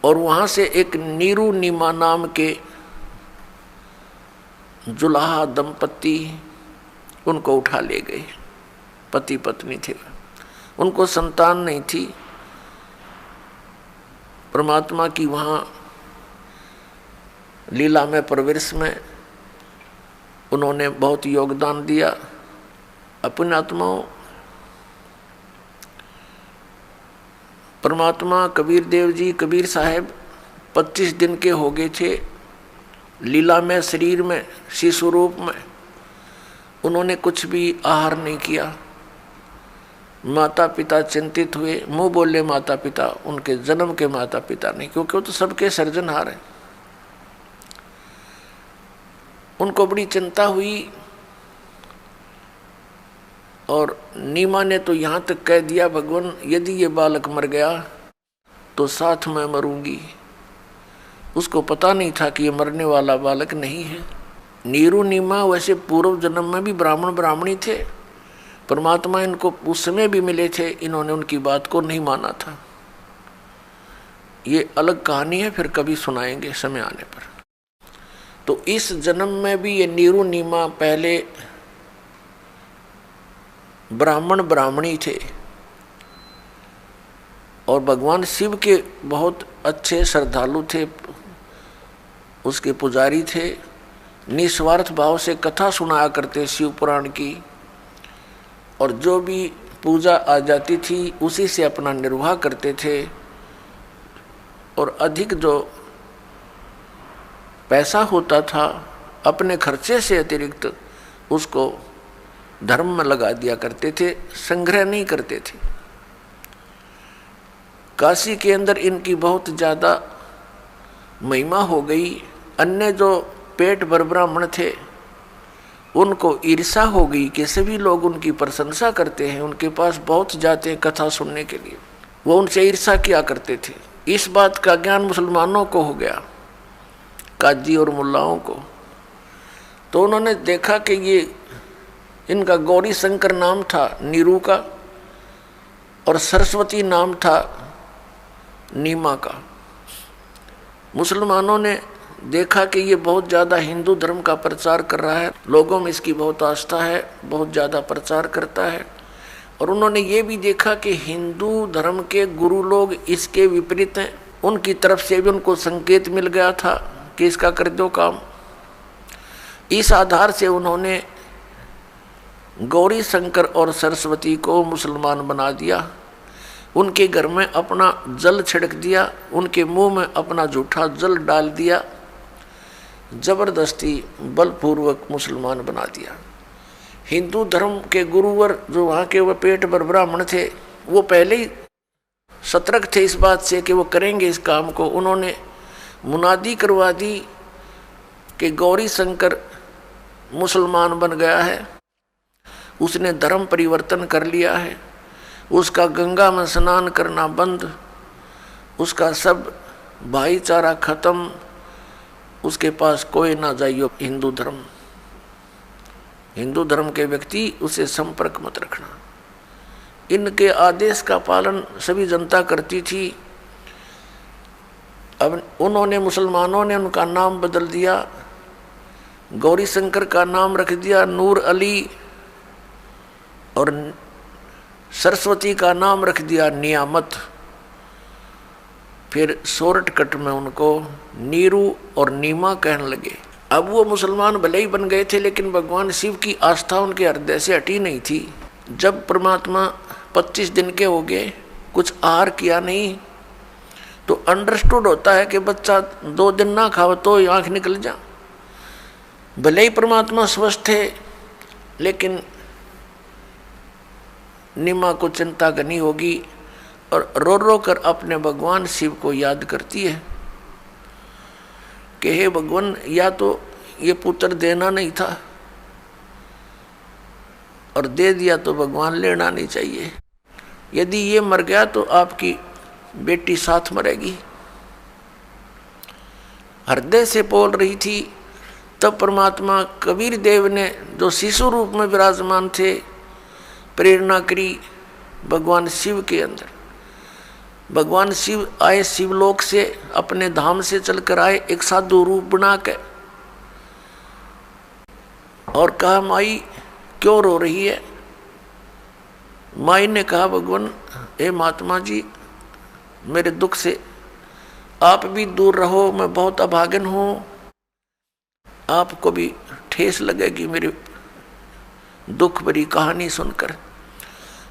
और वहां से एक नीरू नीमा नाम के जुलाहा दंपति उनको उठा ले गए। पति पत्नी थे, उनको संतान नहीं थी। परमात्मा की वहाँ लीला में प्रवेश में उन्होंने बहुत योगदान दिया। अपने आत्माओं परमात्मा कबीर देव जी, कबीर साहब 25 दिन के हो गए थे लीला में, शरीर में शिशु रूप में। उन्होंने कुछ भी आहार नहीं किया। माता पिता चिंतित हुए, मुंह बोले माता पिता, उनके जन्म के माता पिता नहीं, क्योंकि वो तो सबके सर्जनहार हैं। उनको बड़ी चिंता हुई, और नीमा ने तो यहाँ तक कह दिया, भगवान यदि ये बालक मर गया तो साथ में मरूंगी। उसको पता नहीं था कि ये मरने वाला बालक नहीं है। नीरू नीमा वैसे पूर्व जन्म में भी ब्राह्मण ब्राह्मणी थे, परमात्मा इनको उस समय भी मिले थे, इन्होंने उनकी बात को नहीं माना था। ये अलग कहानी है, फिर कभी सुनाएंगे समय आने पर। तो इस जन्म में भी ये नीरू नीमा पहले ब्राह्मण ब्राह्मणी थे, और भगवान शिव के बहुत अच्छे श्रद्धालु थे, उसके पुजारी थे। निस्वार्थ भाव से कथा सुनाया करते शिव पुराण की, और जो भी पूजा आ जाती थी उसी से अपना निर्वाह करते थे, और अधिक जो पैसा होता था अपने खर्चे से अतिरिक्त उसको धर्म में लगा दिया करते थे, संग्रह नहीं करते थे। काशी के अंदर इनकी बहुत ज़्यादा महिमा हो गई। अन्य जो पेट भर ब्राह्मण थे उनको ईर्षा हो गई कि सभी लोग उनकी प्रशंसा करते हैं, उनके पास बहुत जाते हैं कथा सुनने के लिए, वो उनसे ईर्षा किया करते थे। इस बात का ज्ञान मुसलमानों को हो गया, काजी और मुल्लाओं को। तो उन्होंने देखा कि ये इनका गौरी शंकर नाम था नीरू का, और सरस्वती नाम था नीमा का। मुसलमानों ने देखा कि ये बहुत ज़्यादा हिंदू धर्म का प्रचार कर रहा है, लोगों में इसकी बहुत आस्था है, बहुत ज़्यादा प्रचार करता है। और उन्होंने ये भी देखा कि हिंदू धर्म के गुरु लोग इसके विपरीत हैं, उनकी तरफ से भी उनको संकेत मिल गया था कि इसका कर दो काम। इस आधार से उन्होंने गौरी शंकर और सरस्वती को मुसलमान बना दिया, उनके घर में अपना जल छिड़क दिया, उनके मुंह में अपना झूठा जल डाल दिया, जबरदस्ती बलपूर्वक मुसलमान बना दिया। हिंदू धर्म के गुरुवर जो वहाँ के वो पेट भर ब्राह्मण थे, वो पहले ही सतर्क थे इस बात से कि वो करेंगे इस काम को। उन्होंने मुनादी करवा दी कि गौरी शंकर मुसलमान बन गया है, उसने धर्म परिवर्तन कर लिया है, उसका गंगा में स्नान करना बंद, उसका सब भाईचारा खत्म, उसके पास कोई ना जाइयो हिंदू धर्म के व्यक्ति उसे संपर्क मत रखना। इनके आदेश का पालन सभी जनता करती थी। अब उन्होंने मुसलमानों ने उनका नाम बदल दिया, गौरी शंकर का नाम रख दिया नूर अली, और सरस्वती का नाम रख दिया नियामत। फिर शॉर्टकट में उनको नीरू और नीमा कहने लगे। अब वो मुसलमान भले ही बन गए थे, लेकिन भगवान शिव की आस्था उनके हृदय से हटी नहीं थी। जब परमात्मा 25 दिन के हो गए, कुछ आहार किया नहीं, तो अंडरस्टूड होता है कि बच्चा 2 दिन ना खाओ तो आँख निकल जा। भले ही परमात्मा स्वस्थ थे, लेकिन निमा को चिंता करनी होगी और रो रो कर अपने भगवान शिव को याद करती है कि हे भगवान, या तो ये पुत्र देना नहीं था और दे दिया तो भगवान लेना नहीं चाहिए, यदि ये मर गया तो आपकी बेटी साथ मरेगी। हृदय से बोल रही थी। तब परमात्मा कबीर देव ने, जो शिशु रूप में विराजमान थे, प्रेरणा करी भगवान शिव के अंदर। भगवान शिव आए शिवलोक से, अपने धाम से चलकर आए एक साधु रूप बना के, और कहा माई क्यों रो रही है। माई ने कहा भगवान, हे महात्मा जी, मेरे दुख से आप भी दूर रहो, मैं बहुत अभागन हूँ, आपको भी ठेस लगेगी मेरी दुख भरी कहानी सुनकर।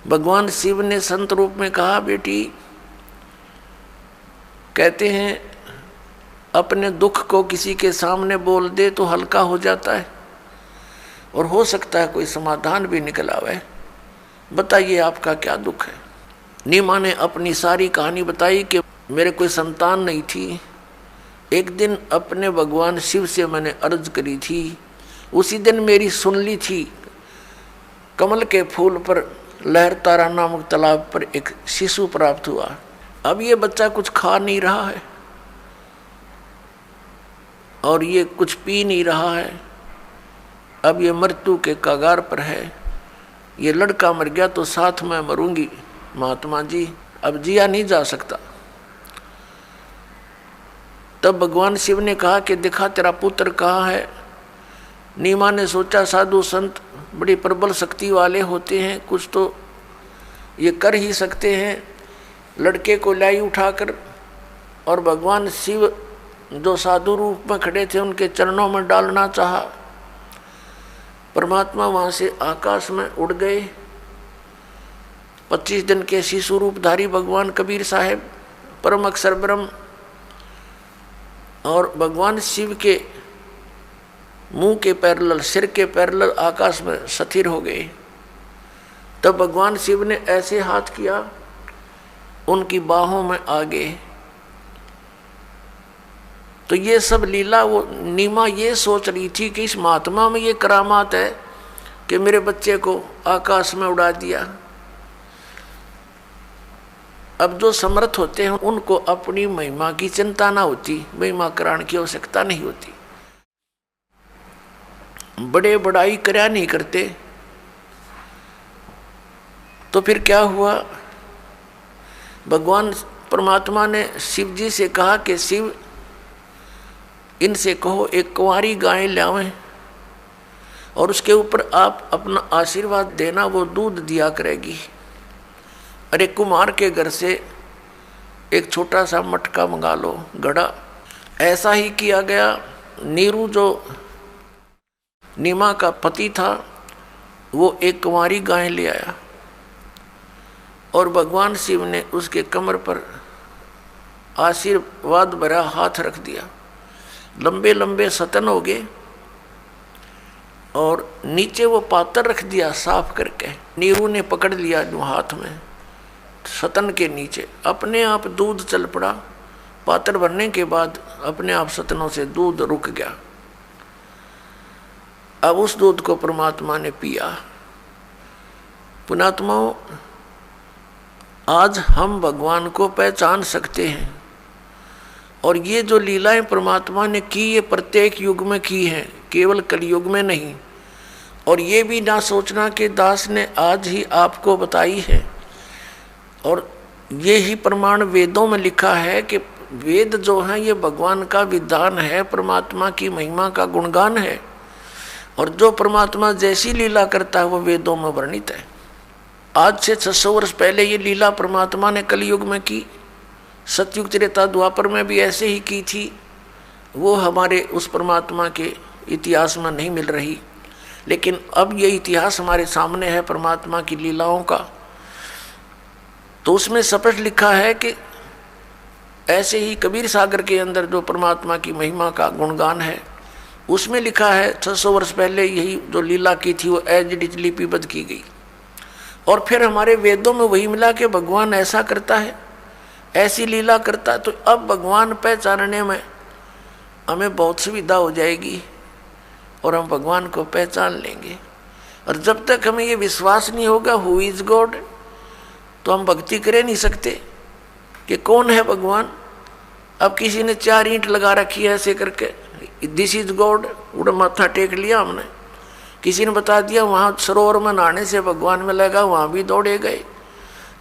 भगवान शिव ने संत रूप में कहा, बेटी, कहते हैं अपने दुख को किसी के सामने बोल दे तो हल्का हो जाता है और हो सकता है कोई समाधान भी निकल आवे। बताइए आपका क्या दुख है। नीमा ने अपनी सारी कहानी बताई कि मेरे कोई संतान नहीं थी। एक दिन अपने भगवान शिव से मैंने अर्ज करी थी, उसी दिन मेरी सुन ली थी। कमल के फूल पर लहरतारा नामक तालाब पर एक शिशु प्राप्त हुआ। अब ये बच्चा कुछ खा नहीं रहा है और ये कुछ पी नहीं रहा है। अब ये मृत्यु के कगार पर है। ये लड़का मर गया तो साथ में मरूंगी महात्मा जी, अब जिया नहीं जा सकता। तब भगवान शिव ने कहा कि दिखा तेरा पुत्र कहाँ है। नीमा ने सोचा साधु संत बड़ी प्रबल शक्ति वाले होते हैं, कुछ तो ये कर ही सकते हैं। लड़के को लाई उठाकर और भगवान शिव जो साधु रूप में खड़े थे उनके चरणों में डालना चाहा। परमात्मा वहाँ से आकाश में उड़ गए। 25 दिन के शिशु रूपधारी भगवान कबीर साहेब, परम अक्षर ब्रह्म, और भगवान शिव के मुंह के पैरेलल, सिर के पैरेलल आकाश में स्थिर हो गए। तब भगवान शिव ने ऐसे हाथ किया, उनकी बाहों में आ गए। तो ये सब लीला, वो नीमा ये सोच रही थी कि इस महात्मा में ये करामात है कि मेरे बच्चे को आकाश में उड़ा दिया। अब जो समर्थ होते हैं उनको अपनी महिमा की चिंता ना होती, महिमा कराने की आवश्यकता नहीं होती। बड़े बड़ाई कर्या नहीं करते। तो फिर क्या हुआ, भगवान परमात्मा ने शिव जी से कहा कि शिव, इनसे कहो एक कुंवारी गाय लावें और उसके ऊपर आप अपना आशीर्वाद देना, वो दूध दिया करेगी। अरे कुमार के घर से एक छोटा सा मटका मंगा लो, घड़ा। ऐसा ही किया गया। नीरू जो नीमा का पति था, वो एक कुंवारी गाय ले आया और भगवान शिव ने उसके कमर पर आशीर्वाद भरा हाथ रख दिया। लंबे लंबे सतन हो गए और नीचे वो पात्र रख दिया साफ करके। नीरू ने पकड़ लिया जो हाथ में सतन के नीचे, अपने आप दूध चल पड़ा। पात्र भरने के बाद अपने आप सतनों से दूध रुक गया। अब उस दूध को परमात्मा ने पिया। पुण्यात्माओं, आज हम भगवान को पहचान सकते हैं और ये जो लीलाएं परमात्मा ने की ये प्रत्येक युग में की हैं, केवल कलयुग में नहीं। और ये भी ना सोचना कि दास ने आज ही आपको बताई है। और ये ही प्रमाण वेदों में लिखा है कि वेद जो है ये भगवान का विधान है, परमात्मा की महिमा का गुणगान है। और जो परमात्मा जैसी लीला करता है वो वेदों में वर्णित है। आज से 600 वर्ष पहले ये लीला परमात्मा ने कलयुग में की, सतयुग त्रेता द्वापर में भी ऐसे ही की थी। वो हमारे उस परमात्मा के इतिहास में नहीं मिल रही, लेकिन अब ये इतिहास हमारे सामने है परमात्मा की लीलाओं का। तो उसमें स्पष्ट लिखा है कि ऐसे ही कबीर सागर के अंदर जो परमात्मा की महिमा का गुणगान है, उसमें लिखा है 600 वर्ष पहले यही जो लीला की थी वो एज इट इज लिपिबद्ध की गई। और फिर हमारे वेदों में वही मिला कि भगवान ऐसा करता है, ऐसी लीला करता है। तो अब भगवान पहचानने में हमें बहुत सुविधा हो जाएगी और हम भगवान को पहचान लेंगे। और जब तक हमें ये विश्वास नहीं होगा हु इज गॉड, तो हम भक्ति कर नहीं सकते कि कौन है भगवान। अब किसी ने 4 ईंट लगा रखी है ऐसे करके, दिस इज गॉड, उड़ा माथा टेक लिया हमने। किसी ने बता दिया वहाँ सरोवर में नहाने से भगवान मिलेगा, वहाँ भी दौड़े गए।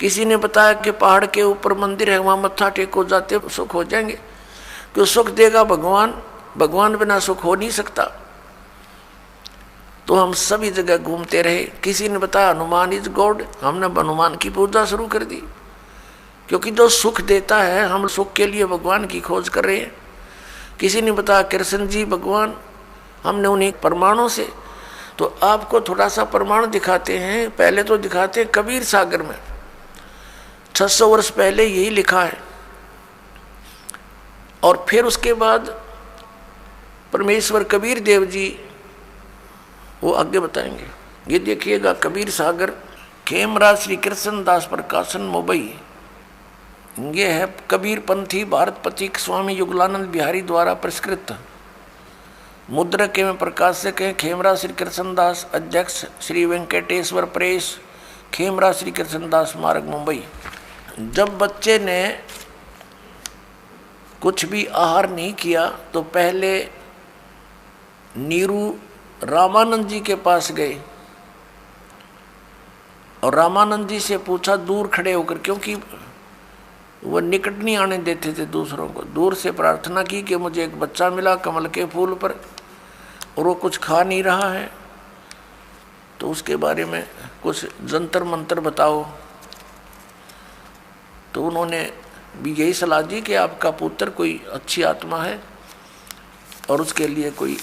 किसी ने बताया कि पहाड़ के ऊपर मंदिर है, वहाँ मत्था टेको जाते सुख हो जाएंगे। क्यों सुख देगा भगवान, भगवान बिना सुख हो नहीं सकता। तो हम सभी जगह घूमते रहे। किसी ने बताया हनुमान इज गॉड, हमने हनुमान की पूजा शुरू कर दी, क्योंकि जो सुख देता है हम सुख के लिए भगवान की खोज कर रहे हैं। किसी ने बताया कृष्ण जी भगवान, हमने उन्हीं प्रमाणों से। तो आपको थोड़ा सा प्रमाण दिखाते हैं। पहले तो दिखाते हैं कबीर सागर में 600 वर्ष पहले यही लिखा है, और फिर उसके बाद परमेश्वर कबीर देव जी वो आगे बताएंगे। ये देखिएगा कबीर सागर, खेमरा श्री कृष्ण दास प्रकाशन मुंबई। ये है कबीर पंथी भारत पथिक स्वामी युगलानंद बिहारी द्वारा पुरस्कृत। मुद्रक एवं प्रकाशक हैं खेमरा श्री कृष्णदास, अध्यक्ष श्री वेंकटेश्वर प्रेस, खेमरा श्री कृष्णदास मार्ग मुंबई। जब बच्चे ने कुछ भी आहार नहीं किया तो पहले नीरू रामानंद जी के पास गए और रामानंद जी से पूछा दूर खड़े होकर, क्योंकि वो निकट नहीं आने देते थे दूसरों को। दूर से प्रार्थना की कि मुझे एक बच्चा मिला कमल के फूल पर और वो कुछ खा नहीं रहा है, तो उसके बारे में कुछ जंतर मंतर बताओ। तो उन्होंने भी यही सलाह दी कि आपका पुत्र कोई अच्छी आत्मा है और उसके लिए कोई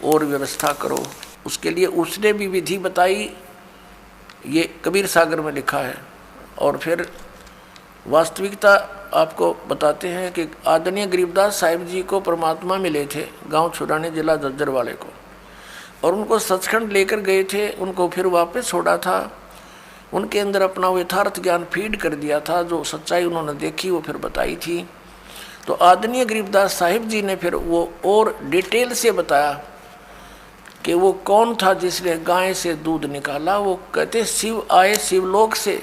और व्यवस्था करो। उसके लिए उसने भी विधि बताई, ये कबीर सागर में लिखा है। और फिर वास्तविकता आपको बताते हैं कि आदरणीय गरीबदास साहिब जी को परमात्मा मिले थे गांव छुराने जिला झज्जर वाले को, और उनको सचखंड लेकर गए थे। उनको फिर वापस छोड़ा था, उनके अंदर अपना यथार्थ ज्ञान फीड कर दिया था। जो सच्चाई उन्होंने देखी वो फिर बताई थी। तो आदरणीय गरीबदास साहिब जी ने फिर वो और डिटेल से बताया कि वो कौन था जिसने गाय से दूध निकाला। वो कहते शिव आए शिवलोक से,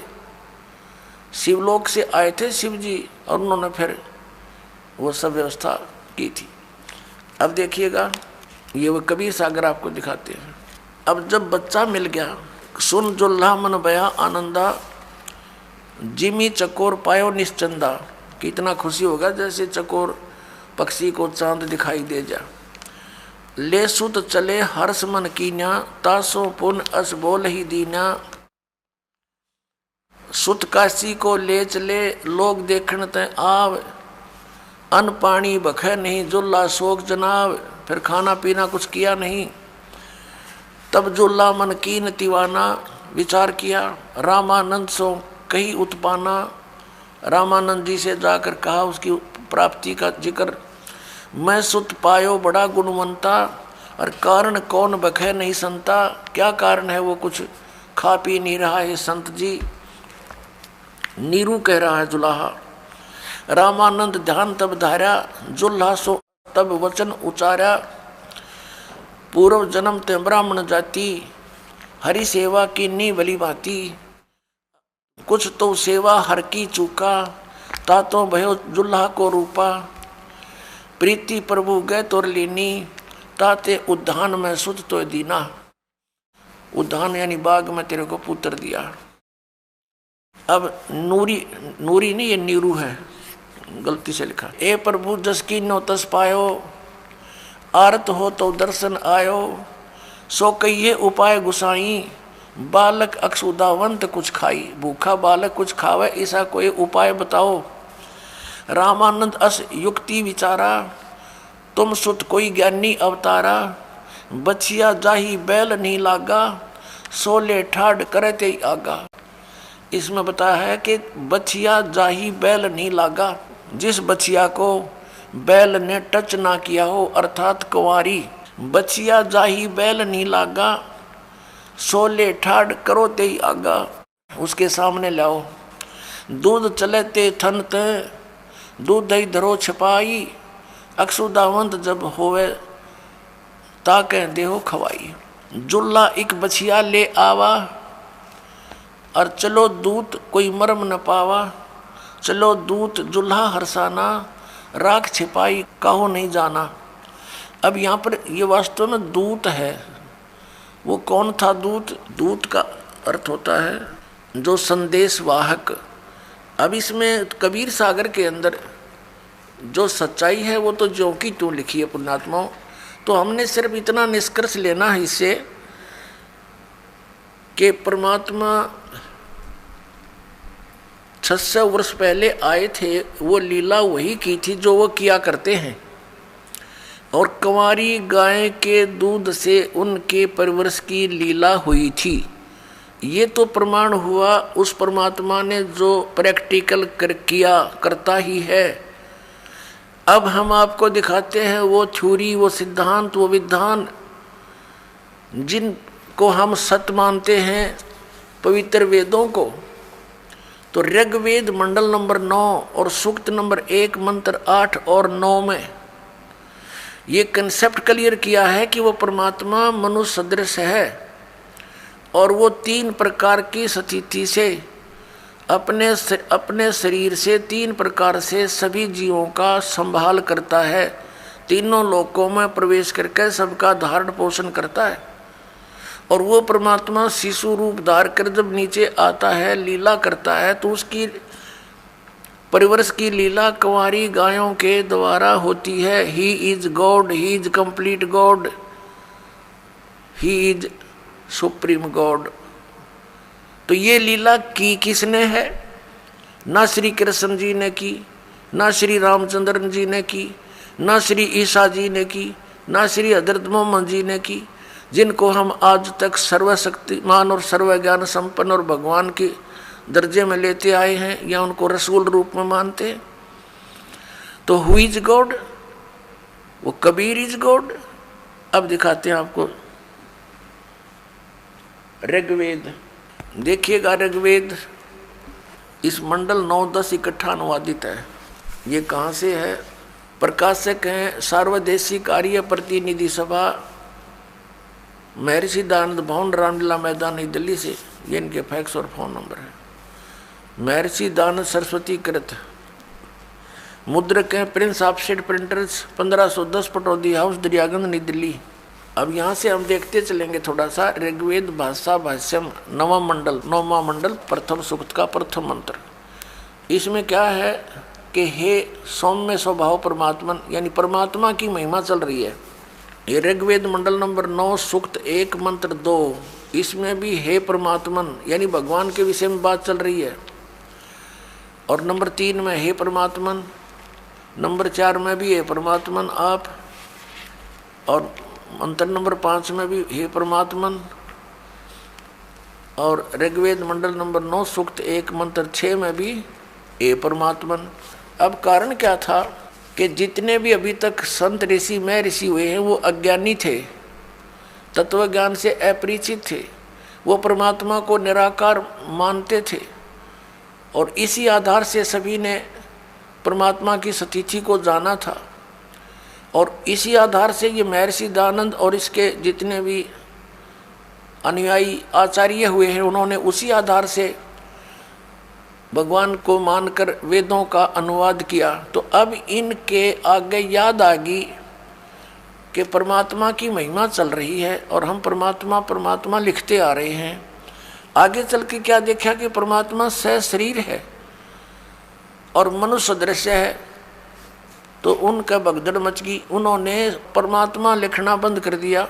शिवलोक से आए थे शिव जी, और उन्होंने फिर वो सब व्यवस्था की थी। अब देखिएगा ये वो कबीर सागर आपको दिखाते हैं। अब जब बच्चा मिल गया, सुन जुल्हा मन बया आनंदा, जिमी चकोर पायो निश्चंदा। कितना खुशी होगा जैसे चकोर पक्षी को चांद दिखाई दे जा। ले सुत चले हर्ष मन कीन्या, तासो पुन अस बोल ही दीना। सुत काशी को ले चले लोग देखण तय आव, अन्न पानी बखे नहीं जुल्ला शोक जनाब। फिर खाना पीना कुछ किया नहीं, तब जुल्ला मन कीन तिवाना, विचार किया, रामानंद सो कहीं उत्पाना, रामानंद जी से जाकर कहा उसकी प्राप्ति का जिक्र। मैं सुत पायो बड़ा गुणवंता, और कारण कौन बखे नहीं संता। क्या कारण है, वो कुछ खा पी नहीं रहा है संत जी। नीरू कह रहा है जुलाहा। रामानंद ध्यान तब धारा, जुल्हा सो तब वचन उचारा। पूर्व जन्म ते ब्राह्मण जाति, हरि सेवा की नी भली भांति। कुछ तो सेवा हर की चूका, तातो भयो जुल्हा को रूपा। प्रीति प्रभु गए तोर लीनी, ताते उद्यान में सुध तो दीना। उद्यान यानी बाग में तेरे को पुत्र दिया। अब नूरी, नूरी नहीं ये नीरू है, गलती से लिखा। ए प्रभु जस की नो तस पायो, आरत हो तो दर्शन आयो। सो कहिए उपाय गुसाई, बालक अक्षुदावंत कुछ खाई। भूखा बालक कुछ खावे, ऐसा कोई उपाय बताओ। रामानंद अस युक्ति विचारा, तुम सुत कोई ज्ञानी अवतारा। बछिया जाही बैल नहीं लागा, सोले ठाड करे ते आगा। इसमें बताया है कि बछिया जाही बैल नहीं लागा, जिस बछिया को बैल ने टच ना किया हो, अर्थात कुंवारी। बछिया जाही बैल नहीं लागा, सोले ठाड करो ते आगा। उसके सामने लाओ। दूध चले ते थन ते, दूध दही धरो छपाई। अक्षुदावंत जब होवे, ताके देहो खवाई। जुल्ला एक बछिया ले आवा, और चलो दूत कोई मर्म न पावा। चलो दूत जुल्हा हरसाना, राख छिपाई काहो नहीं जाना। अब यहाँ पर ये वास्तव में दूत है। वो कौन था दूत? दूत का अर्थ होता है जो संदेश वाहक। अब इसमें कबीर सागर के अंदर जो सच्चाई है वो तो ज्यों की त्यों लिखी है पुण्यात्माओं। तो हमने सिर्फ इतना निष्कर्ष लेना है इससे कि परमात्मा 600 वर्ष पहले आए थे, वो लीला वही की थी जो वो किया करते हैं। और कंवारी गाय के दूध से उनके परवरिश की लीला हुई थी। ये तो प्रमाण हुआ उस परमात्मा ने जो प्रैक्टिकल किया करता ही है। अब हम आपको दिखाते हैं वो थ्योरी, वो सिद्धांत, वो विधान जिनको हम सत्य मानते हैं, पवित्र वेदों को। तो ऋग्वेद मंडल नंबर 9 और सूक्त नंबर 1 मंत्र 8 और 9 में ये कंसेप्ट क्लियर किया है कि वो परमात्मा मनुष्य सदृश है और वो 3 प्रकार की स्थिति से अपने शरीर से 3 प्रकार से सभी जीवों का संभाल करता है। तीनों लोकों में प्रवेश करके सबका धारण पोषण करता है। और वो परमात्मा शिशु रूप धार कर जब नीचे आता है, लीला करता है, तो उसकी परिवर्ष की लीला कुंवारी गायों के द्वारा होती है। He is God, he is complete God, he is supreme God. तो ये लीला की किसने है? ना श्री कृष्ण जी ने की, ना श्री रामचंद्र जी ने की, ना श्री ईसा जी ने की, ना श्री हजरत मोहम्मद जी ने की, जिनको हम आज तक सर्वशक्तिमान और सर्वज्ञान संपन्न और भगवान के दर्जे में लेते आए हैं या उनको रसूल रूप में मानते हैं। तो हु इज गॉड? वो कबीर इज गॉड। अब दिखाते हैं आपको ऋग्वेद। देखिएगा ऋग्वेद इस मंडल 9-10 इकट्ठा अनुवादित है। ये कहाँ से है? प्रकाशक हैं सार्वदेशी कार्य प्रतिनिधि सभा, महर्षि दयानंद भवन, रामलीला मैदान, नई दिल्ली से। ये इनके फैक्स और फोन नंबर है। महर्षि दयानंद सरस्वती कृत। मुद्रक हैं Prince offset printers, 1510 Pataudi house, Daryaganj, नई दिल्ली। अब यहाँ से हम देखते चलेंगे थोड़ा सा। ऋग्वेद भाषा भाष्यम 9वां मंडल प्रथम सूक्त का प्रथम मंत्र। इसमें क्या है कि हे सौम्य स्वभाव परमात्मन, यानी परमात्मा की महिमा चल रही है। ये ऋग्वेद मंडल नंबर 9 सूक्त 1 मंत्र 2, इसमें भी हे परमात्मन यानी भगवान के विषय में बात चल रही है। और नंबर 3 में हे परमात्मन, नंबर 4 में भी हे परमात्मन आप, और मंत्र नंबर 5 में भी हे परमात्मन, और ऋग्वेद मंडल नंबर 9 सूक्त 1 मंत्र 6 में भी हे परमात्मन। अब कारण क्या था कि जितने भी अभी तक संत ऋषि मैं ऋषि हुए हैं वो अज्ञानी थे, तत्व ज्ञान से अपरिचित थे, वो परमात्मा को निराकार मानते थे, और इसी आधार से सभी ने परमात्मा की सतीथि को जाना था। और इसी आधार से ये महर्षि दयानंद और इसके जितने भी अनुयायी आचार्य हुए हैं, उन्होंने उसी आधार से भगवान को मानकर वेदों का अनुवाद किया। तो अब इनके आगे याद आ गई कि परमात्मा की महिमा चल रही है और हम परमात्मा परमात्मा लिखते आ रहे हैं। आगे चल के क्या देखा कि परमात्मा सशरीर है और मनुष्य दृश्य है, तो उनका भगदड़ मच गई। उन्होंने परमात्मा लिखना बंद कर दिया,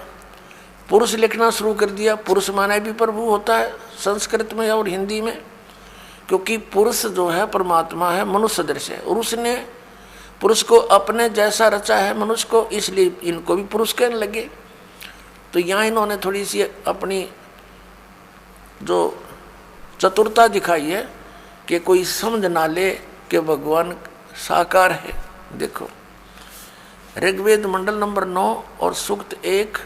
पुरुष लिखना शुरू कर दिया। पुरुष माने भी प्रभु होता है संस्कृत में और हिंदी में, क्योंकि पुरुष जो है परमात्मा है, मनुष्य दृश्य है, और उसने पुरुष को अपने जैसा रचा है मनुष्य को, इसलिए इनको भी पुरुष कहने लगे। तो यहाँ इन्होंने थोड़ी सी अपनी जो चतुरता दिखाई है कि कोई समझ ना ले कि भगवान साकार है। देखो ऋग्वेद मंडल नंबर 9 और सूक्त 1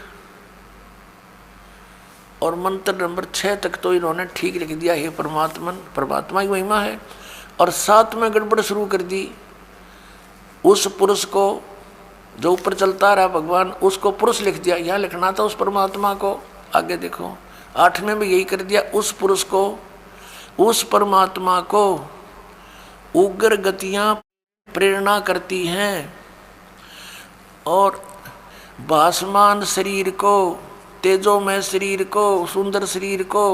और मंत्र नंबर 6 तक तो इन्होंने ठीक लिख दिया, हे परमात्मन, परमात्मा की महिमा है। और 7 में गड़बड़ शुरू कर दी। उस पुरुष को जो ऊपर चलता रहा भगवान, उसको पुरुष लिख दिया, यहाँ लिखना था उस परमात्मा को। आगे देखो 8 में भी यही कर दिया, उस पुरुष को, उस परमात्मा को उग्र गतियां प्रेरणा करती हैं, और भासमान शरीर को, तेजोमय शरीर को, सुंदर शरीर को,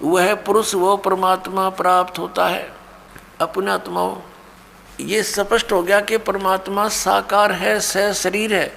वह पुरुष वो परमात्मा प्राप्त होता है अपने आत्माओं। ये स्पष्ट हो गया कि परमात्मा साकार है, सशरीर है।